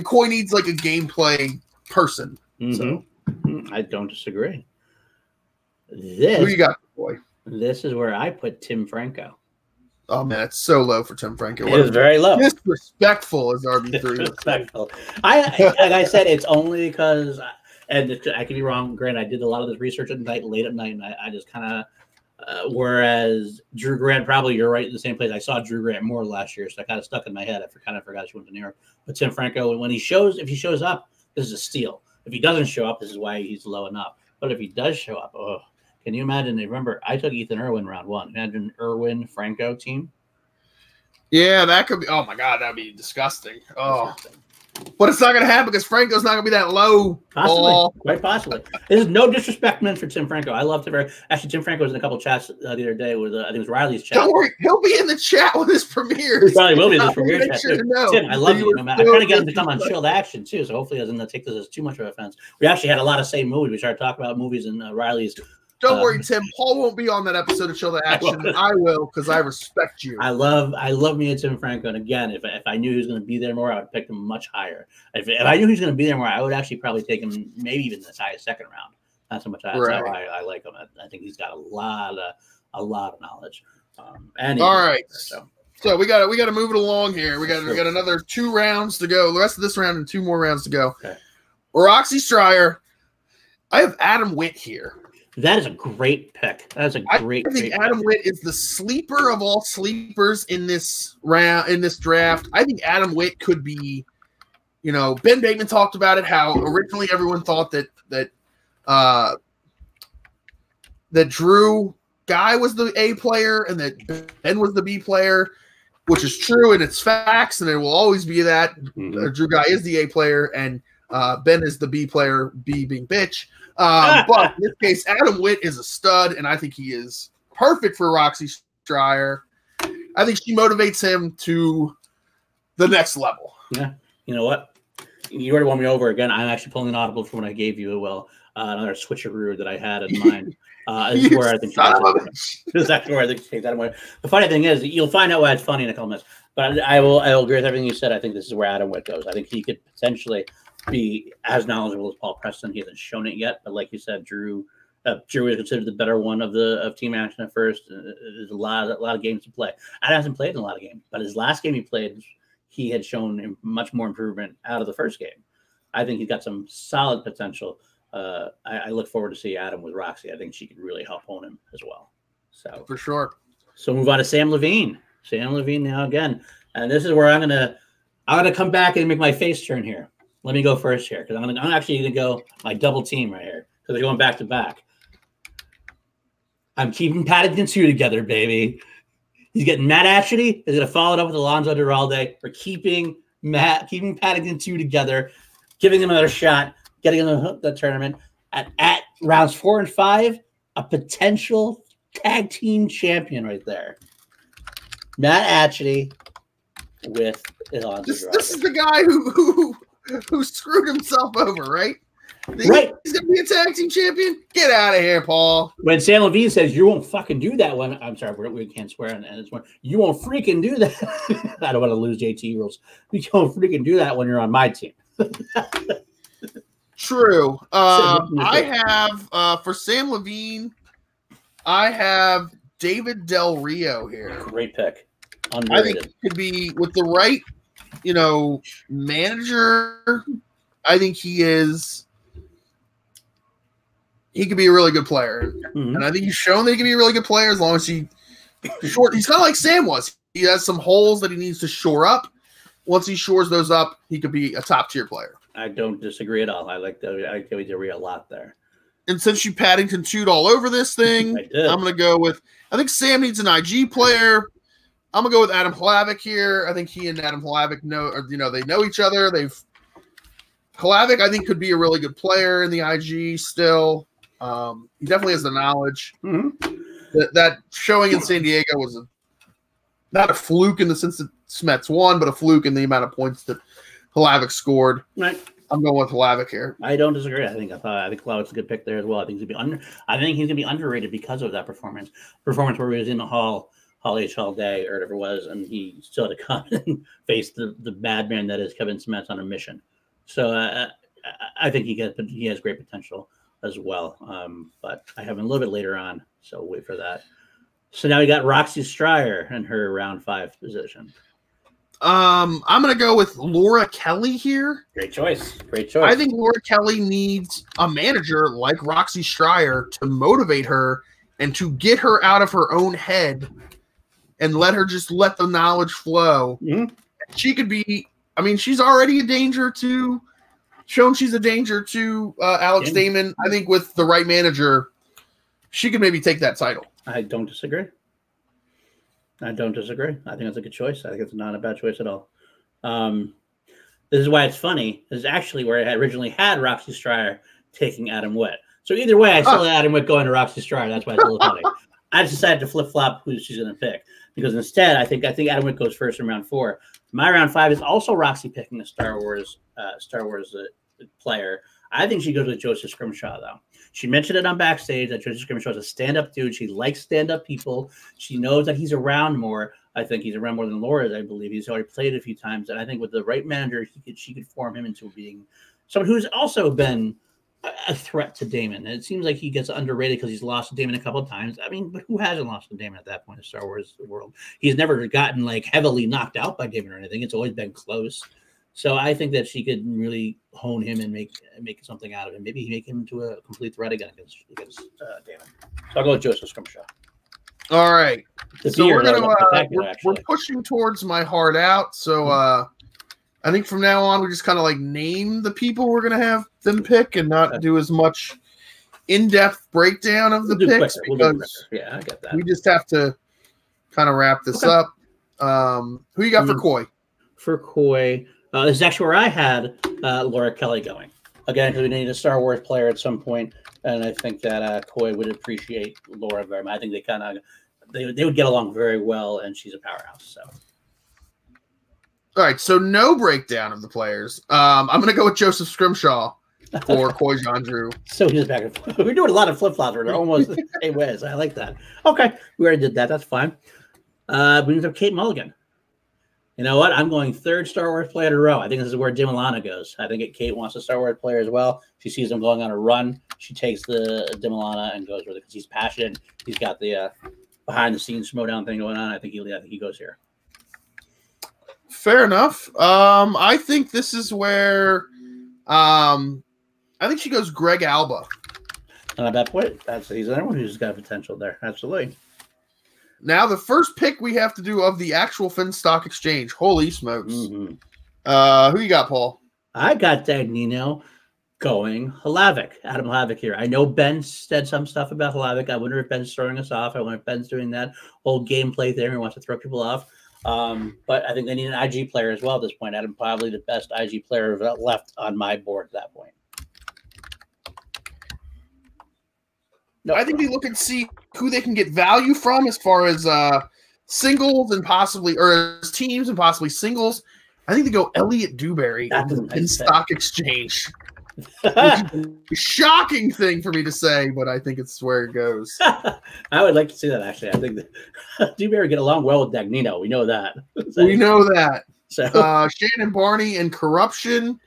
Koi needs like a gameplay person. So I don't disagree. who you got, Koi? This is where I put Tim Franco. Oh man, it's so low for Tim Franco. It is very low. Disrespectful as RB3. Disrespectful. Like I said, it's only because, and I could be wrong. Grant, I did a lot of this research at night, late at night, and I just kind of. Whereas Drew Grant, probably you're right in the same place. I saw Drew Grant more last year, so I kind of stuck in my head. I kind of forgot she went to New York. But Tim Franco, if he shows up, this is a steal. If he doesn't show up, this is why he's low enough. But if he does show up, oh. Can you imagine? Remember, I took Ethan Irwin round one. Imagine Irwin Franco team. Yeah, that could be. Oh my God, that'd be disgusting. Oh, but it's not going to happen because Franco's not going to be that low. Possibly, quite possibly. This is no disrespect meant for Tim Franco. I love him. Actually, Tim Franco was in a couple chats the other day with I think it was Riley's chat. Don't worry, he'll be in the chat when this premieres. He probably will be in this premiere chat. Sure Tim, I love you. I'm trying to get him to come on Chilled Action too, so hopefully he doesn't take this as too much of offense. We actually had a lot of same movies. We started talking about movies and Riley's. Don't worry, Tim. Paul won't be on that episode of Chill the Action. I will because I respect you. I love me and Tim Franco. And again, if I knew he was going to be there more, I would pick him much higher. If I knew he was going to be there more, I would actually probably take him maybe even as high as second round. Not so much. That's how I like him. I think he's got a lot of knowledge. All right. So we got to move it along here. We got another 2 rounds to go. The rest of this round and 2 more rounds to go. Okay. Roxy Stryer. I have Adam Witt here. That is a great pick. That is a great. I think Adam Witt is the sleeper of all sleepers in this round, in this draft. I think Adam Witt could be, you know, Ben Bateman talked about it. How originally everyone thought that Drew Ghai was the A player and that Ben was the B player, which is true and it's facts and it will always be that. Drew Ghai is the A player and Ben is the B player, B being bitch. But in this case, Adam Witt is a stud, and I think he is perfect for Roxy Stryer. I think she motivates him to the next level. Yeah. You know what? You already won me over again. I'm actually pulling an audible from what I gave you. Well, another switcheroo that I had in mind. This is where I think this is actually where I think she takes that away. The funny thing is, you'll find out why it's funny in a couple minutes. But I will agree with everything you said. I think this is where Adam Witt goes. I think he could potentially be as knowledgeable as Paul Preston. He hasn't shown it yet, but like you said, Drew is considered the better one of Team Action at first. There's a lot of games to play. Adam hasn't played in a lot of games, but his last game he played, he had shown much more improvement out of the first game. I think he's got some solid potential. I look forward to see Adam with Roxy. I think she could really help hone him as well. So for sure. So move on to Sam Levine. Sam Levine now again, and this is where I'm gonna come back and make my face turn here. Let me go first here because I'm actually going to go my double team right here because they're going back to back. I'm keeping Paddington 2 together, baby. He's getting Matt Ashley. He's going to follow it up with Alonzo Duralde. We're keeping Paddington 2 together, giving him another shot, getting him the tournament at rounds 4 and 5. A potential tag team champion right there. Matt Ashley with Alonzo Duralde. This is the guy who screwed himself over, right? Right. He's going to be a tag team champion? Get out of here, Paul. When Sam Levine says, you won't fucking do that one. I'm sorry, we can't swear on this one. You won't freaking do that. I don't want to lose JT rules. You won't freaking do that when you're on my team. True. I have, for Sam Levine, I have David Del Rio here. Great pick. Underrated. I think he could be, with the right, manager, I think he could be a really good player. Mm-hmm. And I think he's shown that he can be a really good player as long as he's kind of like Sam was. He has some holes that he needs to shore up. Once he shores those up, he could be a top-tier player. I don't disagree at all. I like David Del Rio a lot there. And since you Paddington 2'd all over this thing, I'm going to go with, I think Sam needs an IG player. I'm going to go with Adam Hlavik here. I think he and Adam Hlavik they know each other. Hlavik, I think, could be a really good player in the IG still. He definitely has the knowledge. Mm-hmm. That showing in San Diego was not a fluke in the sense that Smets won, but a fluke in the amount of points that Hlavik scored. Right. I'm going with Hlavik here. I don't disagree. I think Hlavik's a good pick there as well. I think he's gonna be underrated because of that performance. Performance where he was in the Hall H all day or whatever it was, and he still had to come and face the madman that is Kevin Smets on a mission. So I think he has great potential as well. But I have him a little bit later on, so wait for that. So now we got Roxy Stryer in her round 5 position. I'm going to go with Laura Kelly here. Great choice. I think Laura Kelly needs a manager like Roxy Stryer to motivate her and to get her out of her own head and let the knowledge flow. Mm-hmm. She could be, she's already a danger to Alex Damon. I think with the right manager, she could maybe take that title. I don't disagree. I think that's a good choice. I think it's not a bad choice at all. This is why it's funny. This is actually where I originally had Roxy Stryer taking Adam Witt. So either way, I still had Adam Witt going to Roxy Stryer. That's why it's a little funny. I just decided to flip-flop who she's going to pick. Because instead, I think Adam Witt goes first in round 4. My round 5 is also Roxy picking a Star Wars player. I think she goes with Joseph Scrimshaw, though. She mentioned it on Backstage that Joseph Scrimshaw is a stand-up dude. She likes stand-up people. She knows that he's around more. I think he's around more than Laura is, I believe. He's already played a few times. And I think with the right manager, she could form him into being someone who's also been a threat to Damon. And it seems like he gets underrated because he's lost to Damon a couple of times. But who hasn't lost to Damon at that point in Star Wars world? He's never gotten heavily knocked out by Damon or anything. It's always been close. So I think that she could really hone him and make something out of him. Maybe make him into a complete threat again against Damon. So I'll go with Joseph Scrimshaw. All right. So we're pushing towards my heart out. So I think from now on we just kind of name the people we're gonna have them pick and not do as much in-depth breakdown of the picks because I get that. We just have to kind of wrap this up. Who you got for Coy? For Coy. This is actually where I had Laura Kelly going. Again, because we need a Star Wars player at some point, and I think that Coy would appreciate Laura very much. I think they would get along very well, and she's a powerhouse. So, all right. So no breakdown of the players. I'm going to go with Joseph Scrimshaw for Coy Jandreau. So he's back and forth. We're doing a lot of flip flops. They're almost the same ways. I like that. Okay, we already did that. That's fine. We have Kate Mulligan. You know what? I'm going 3rd Star Wars player in a row. I think this is where Dimilana goes. I think Kate wants a Star Wars player as well. She sees him going on a run. She takes the Dimilana and goes with it because he's passionate. He's got the behind-the-scenes schmodown thing going on. I think he goes here. Fair enough. I think this is where I think she goes Greg Alba. Not a bad point. He's another one who's got potential there. Absolutely. Now, the first pick we have to do of the actual Finstock Exchange. Holy smokes. Mm-hmm. Who you got, Paul? I got Dagnino going Hlavik. Adam Hlavik here. I know Ben said some stuff about Hlavik. I wonder if Ben's throwing us off. I wonder if Ben's doing that whole gameplay thing. He wants to throw people off. But I think they need an IG player as well at this point. Adam probably the best IG player left on my board at that point. No, I think they look and see who they can get value from as far as singles and possibly, or as teams and possibly singles. I think they go Elliot Dewberry in the Finstock Exchange. Which is a shocking thing for me to say, but I think it's where it goes. I would like to see that, actually. I think that Dewberry get along well with Dagnino. We know that. We know that. So Shannon Barney and Corruption.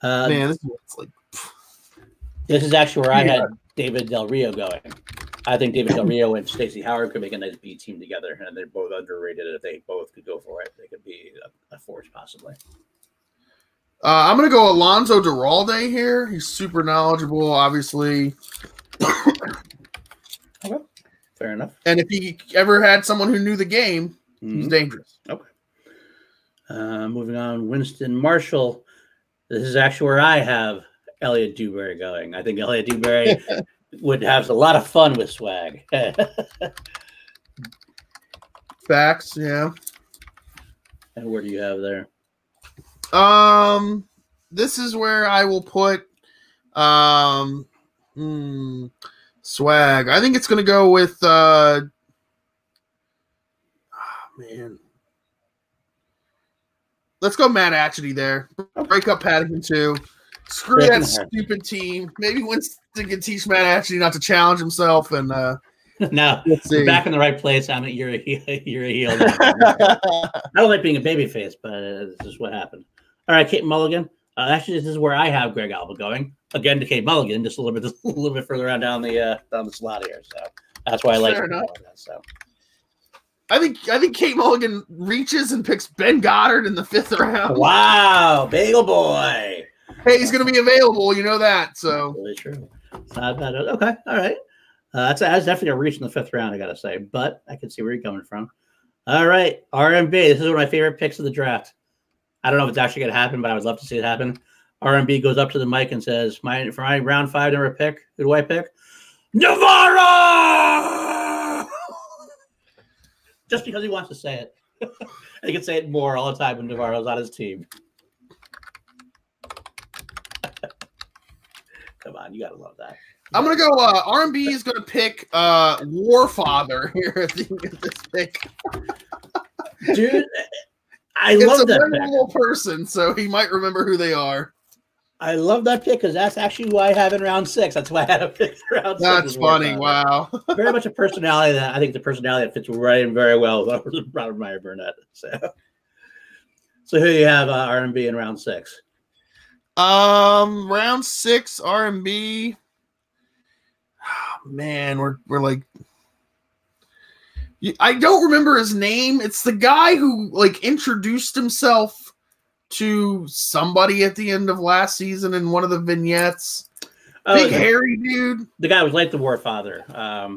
Man, this is like. This is actually where I had David Del Rio going. I think David Del Rio and Stacey Howard could make a nice B team together, and they're both underrated. If they both could go for it, they could be a force possibly. I'm going to go Alonzo Duralde here. He's super knowledgeable, obviously. Okay, fair enough. And if he ever had someone who knew the game, he's dangerous. Okay. Moving on, Winston Marshall. This is actually where I have Elliot Dewberry going. I think Elliot Dewberry would have a lot of fun with swag. Facts, yeah. And where do you have there? This is where I will put swag. I think it's gonna go with man. Let's go Matt Atchity there. Break up Paddington 2. Screw that stupid team. Maybe Winston can teach Matt Atchity not to challenge himself. And no, you're back in the right place. You're a heel. I don't like being a babyface, but this is what happened. All right, Kate Mulligan. Actually, this is where I have Greg Alba going again to Kate Mulligan, just a little bit further on down the slot here. So that's why I like it. So I think Kate Mulligan reaches and picks Ben Goddard in the 5th round. Wow, Bagel Boy. Hey, he's going to be available. You know that. So that's really true. It's not bad. Okay, all right. That's definitely a reach in the 5th round, I got to say. But I can see where you're coming from. All right, RMB. This is one of my favorite picks of the draft. I don't know if it's actually going to happen, but I would love to see it happen. RMB goes up to the mic and says, for my round 5 number pick, who do I pick? Navarro! Just because he wants to say it. He can say it more all the time when Navarro's on his team. Come on, you got to love that. I'm going to go R&B is going to pick Warfather here at this pick. Dude, I love that pick. It's a memorable person, so he might remember who they are. I love that pick because that's actually who I have in round 6. That's why I had a pick round 6. That's funny. Wow. Very much a personality that I think the personality that fits right in very well with Robert Meyer Burnett. So who do you have R&B in round 6? Round 6 R&B. Oh, man, we're like, I don't remember his name. It's the guy who like introduced himself to somebody at the end of last season in one of the vignettes. Big hairy dude. The guy was like the Warfather,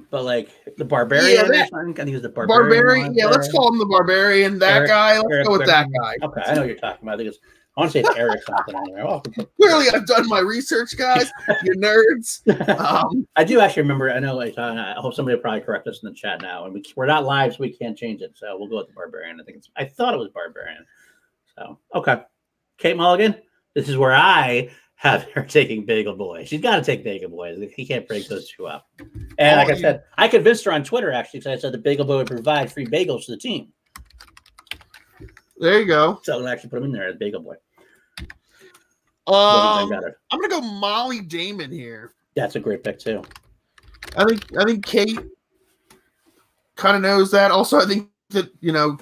but like the Barbarian. Yeah, I think he was the Barbarian. Yeah, let's call him the Barbarian. That guy. Let's go with that guy. Okay, I know what you're talking about. I think I want to say it's Eric something on there. Oh. Clearly, I've done my research, guys. You nerds. I do actually remember. I know. I hope somebody will probably correct us in the chat now. And we're not live, so we can't change it. So we'll go with the Barbarian. I thought it was Barbarian. So okay, Kate Mulligan. This is where I have her taking Bagel Boy. She's got to take Bagel Boy. He can't break those two up. And like I said, I convinced her on Twitter actually because I said the Bagel Boy would provide free bagels to the team. There you go. So I'm gonna actually put him in there as Bagel Boy. I'm gonna go Molly Damon here. That's a great pick too. I think Kate kind of knows that. Also, I think that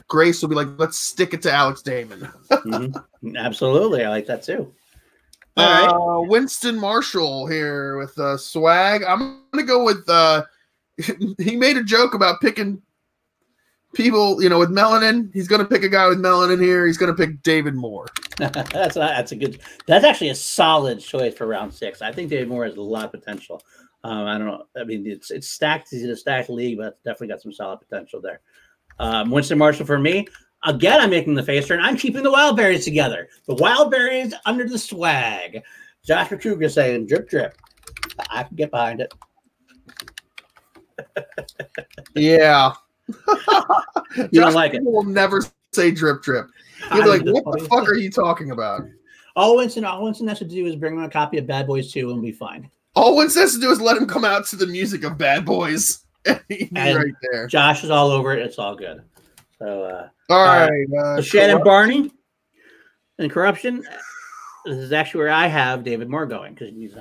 Grace will be like, let's stick it to Alex Damon. Mm-hmm. Absolutely, I like that too. All right, Winston Marshall here with swag. I'm gonna go with. He made a joke about picking people, with melanin. He's gonna pick a guy with melanin here. He's gonna pick David Moore. That's actually a solid choice for round 6. I think David Moore has a lot of potential. I don't know. I mean, it's stacked. He's in a stacked league, but definitely got some solid potential there. Winston Marshall for me. Again, I'm making the face turn. I'm keeping the wild berries together. The wild berries under the swag. Joshua Kruger saying drip drip. I can get behind it. Yeah. You don't like it. Will never say drip drip. He'll be like, what the fuck are you talking about? All Winston has to do is bring him a copy of Bad Boys 2 and we'll be fine. All Winston has to do is let him come out to the music of Bad Boys. He'd be right there. Josh is all over it. It's all good. So all right. Shannon Barney and Corruption. this is actually where I have David Moore going because he's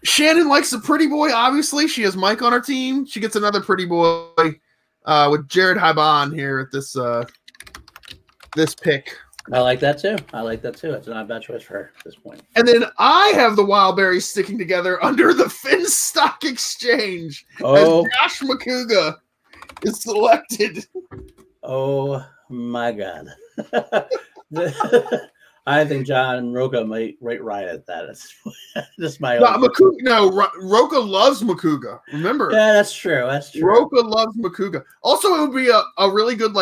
Shannon likes a pretty boy. Obviously, she has Mike on her team. She gets another pretty boy with Jared Hyban here at this this pick. I like that too. It's not a bad choice for her at this point. And then I have the Wildberries sticking together under the Finstock Exchange as Josh McCouga is selected. Oh my God. I think John and Roca might right at that. That's my Roca loves McCouga. Remember? Yeah, that's true. Roca loves McCouga. Also, it would be a really good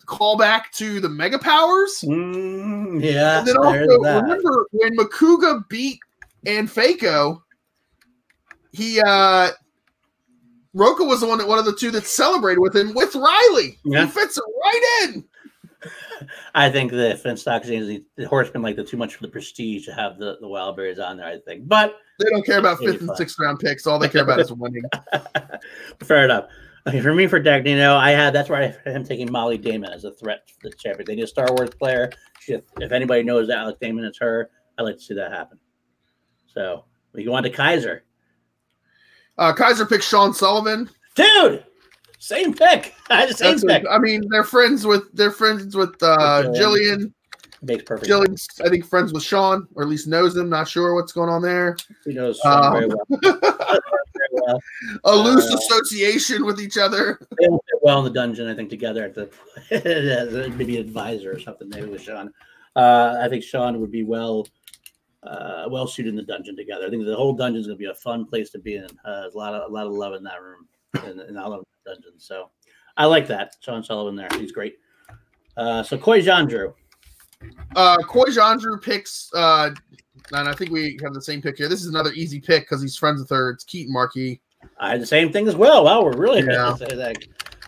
callback to the Mega Powers. Yeah. And then also remember when McCouga beat Anfaco, Roca was one of the two that celebrated with him with Riley. Yeah. He fits right in. I think the Finstock Exchange, the Horsemen like too much for the prestige to have the Wildberries on there, I think. But they don't care about 5th and 6th round picks. All they care about is winning. Fair enough. Okay, for me, for Dagnino, that's where I am taking Molly Damon as a threat to the champion. They need a Star Wars player. If anybody knows that Alex Damon, it's her. I'd like to see that happen. So we go on to Kaiser. Kaiser picks Sean Sullivan. Dude, same pick. Same pick. I mean, they're friends with Jillian. Makes perfect Jillian's, I think, friends with Sean, or at least knows him. Not sure what's going on there. He knows Sean very well. A loose association with each other. They will fit well in the dungeon, I think, together at maybe advisor or something. Maybe with Sean. I think Sean would be well suited in the dungeon together. I think the whole dungeon is going to be a fun place to be in. There's a lot of love in that room, and I love the dungeon. So I like that. Sean Sullivan there, he's great. So Koi Jandrew. Koi Jandrew picks, and I think we have the same pick here. This is another easy pick because he's friends with her. It's Keaton Markey. I had the same thing as well. Wow, we're really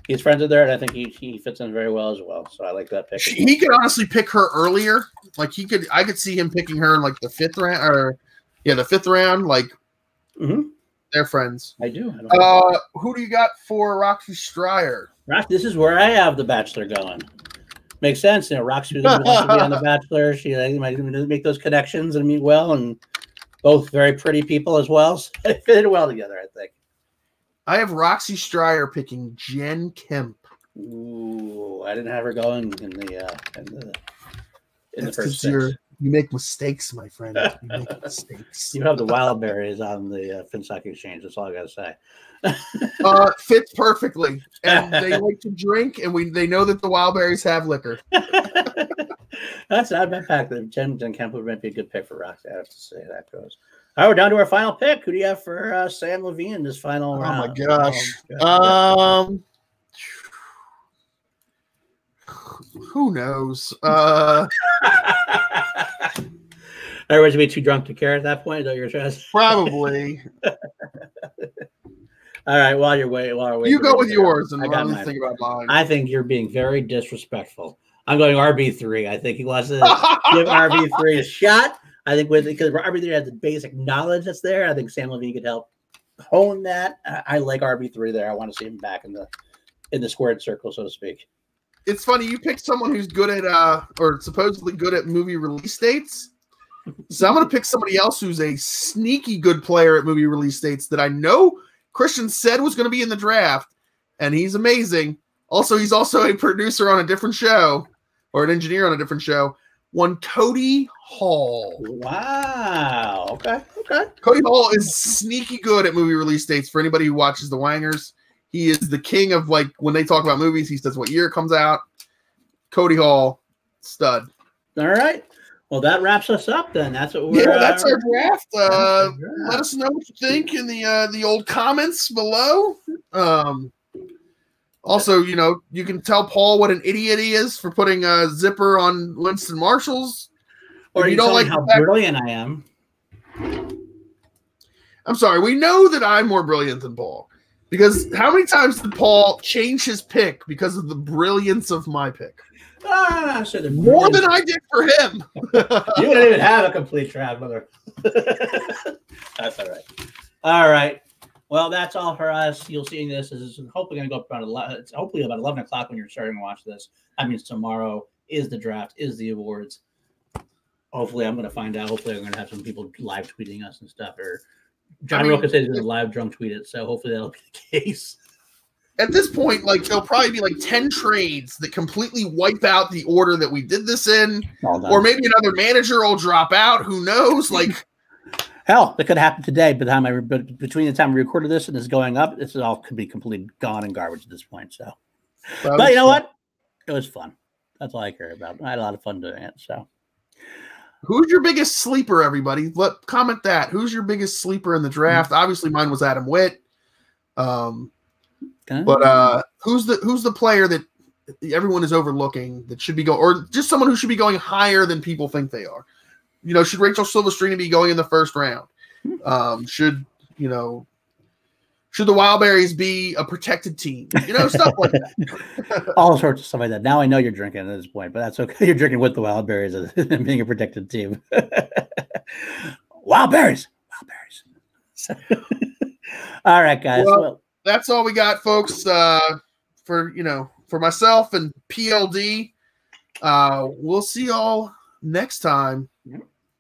he's friends with her, and I think he fits in very well as well. So I like that pick. He could honestly pick her earlier. I could see him picking her in the 5th round, the 5th round. They're friends. I do. Who do you got for Roxy Stryer? This is where I have the Bachelor going. Makes sense. Roxy wants to be on the Bachelor. She might make those connections and meet well, and both very pretty people as well. So they fit well together, I think. I have Roxy Stryer picking Jen Kemp. Ooh, I didn't have her going in the first 6. You make mistakes, my friend. You make mistakes. You have the Wildberries on the Finstock Exchange. That's all I got to say. Fits perfectly, and they like to drink, and they know that the Wildberries have liquor. That's not a bad fact. Jen Kemp might be a good pick for Roxy. I have to say that goes. All right, we're down to our final pick. Who do you have for Sam Levine in this final round? Oh my gosh. Who knows? Everyone's gonna be too drunk to care at that point. Is that your choice? Probably. All right. While we're waiting, you go with yours, and I got mine. Think about mine. I think you're being very disrespectful. I'm going RB3. I think he wants to give RB3 a shot. I think because RB3 has the basic knowledge that's there. I think Sam Levine could help hone that. I like RB3 there. I want to see him back in the squared circle, so to speak. It's funny you picked someone who's good at or supposedly good at movie release dates. So I'm going to pick somebody else who's a sneaky good player at movie release dates that I know Christian said was going to be in the draft, and he's amazing. Also, he's also a producer on a different show, or an engineer on a different show. One Cody Hall. Wow. Okay. Cody Hall is sneaky good at movie release dates. For anybody who watches The Wangers, he is the king of when they talk about movies, he says what year it comes out. Cody Hall, stud. All right. Well, that wraps us up then. That's what we're. Yeah, that's our draft. Let us know what you think in the old comments below. Also, you can tell Paul what an idiot he is for putting a zipper on Winston Marshall's. Or you don't like how brilliant I am. I'm sorry. We know that I'm more brilliant than Paul. Because how many times did Paul change his pick because of the brilliance of my pick? More than I did for him. You didn't even have a complete draft, mother. That's all right. All right. Well, that's all for us. You'll see this. This is hopefully going to go up about 11. It's hopefully about 11 o'clock when you're starting to watch this. That means tomorrow is the draft, is the awards. Hopefully, I'm going to find out. Hopefully, I'm going to have some people live tweeting us and stuff. Or John Roca said he's going to live drunk tweet it. So hopefully that'll be the case. At this point, like there'll probably be like 10 trades that completely wipe out the order that we did this in, or maybe another manager will drop out. Who knows? Like. Hell, that could happen today. But between the time we recorded this and this going up, this all could be completely gone and garbage at this point. So, but you know what? It was fun. That's all I care about. I had a lot of fun doing it. So, who's your biggest sleeper? Everybody, comment that. Who's your biggest sleeper in the draft? Obviously, mine was Adam Witt. But who's the player that everyone is overlooking that should be going, or just someone who should be going higher than people think they are? You know, should Rachel Silvestrini be going in the first round? Should the Wildberries be a protected team? You know, stuff like that. All sorts of stuff like that. Now I know you're drinking at this point, but that's okay. You're drinking with the Wildberries and being a protected team. Wildberries. All right, guys. Well, that's all we got, folks. For myself and PLD. We'll see y'all next time.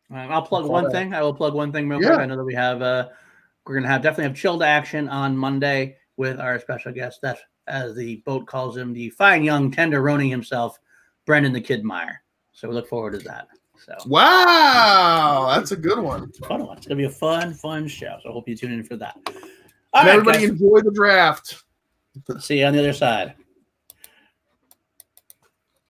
I'll plug one thing. I will plug one thing real quick. I know that we have we're gonna definitely have chilled action on Monday with our special guest. That's, as the boat calls him, the fine young tenderoni himself, Brendan the Kid Meyer. So we look forward to that. So wow, that's a good one. It's a fun one. It's gonna be a fun show. So I hope you tune in for that. All right, everybody, enjoy the draft. See you on the other side.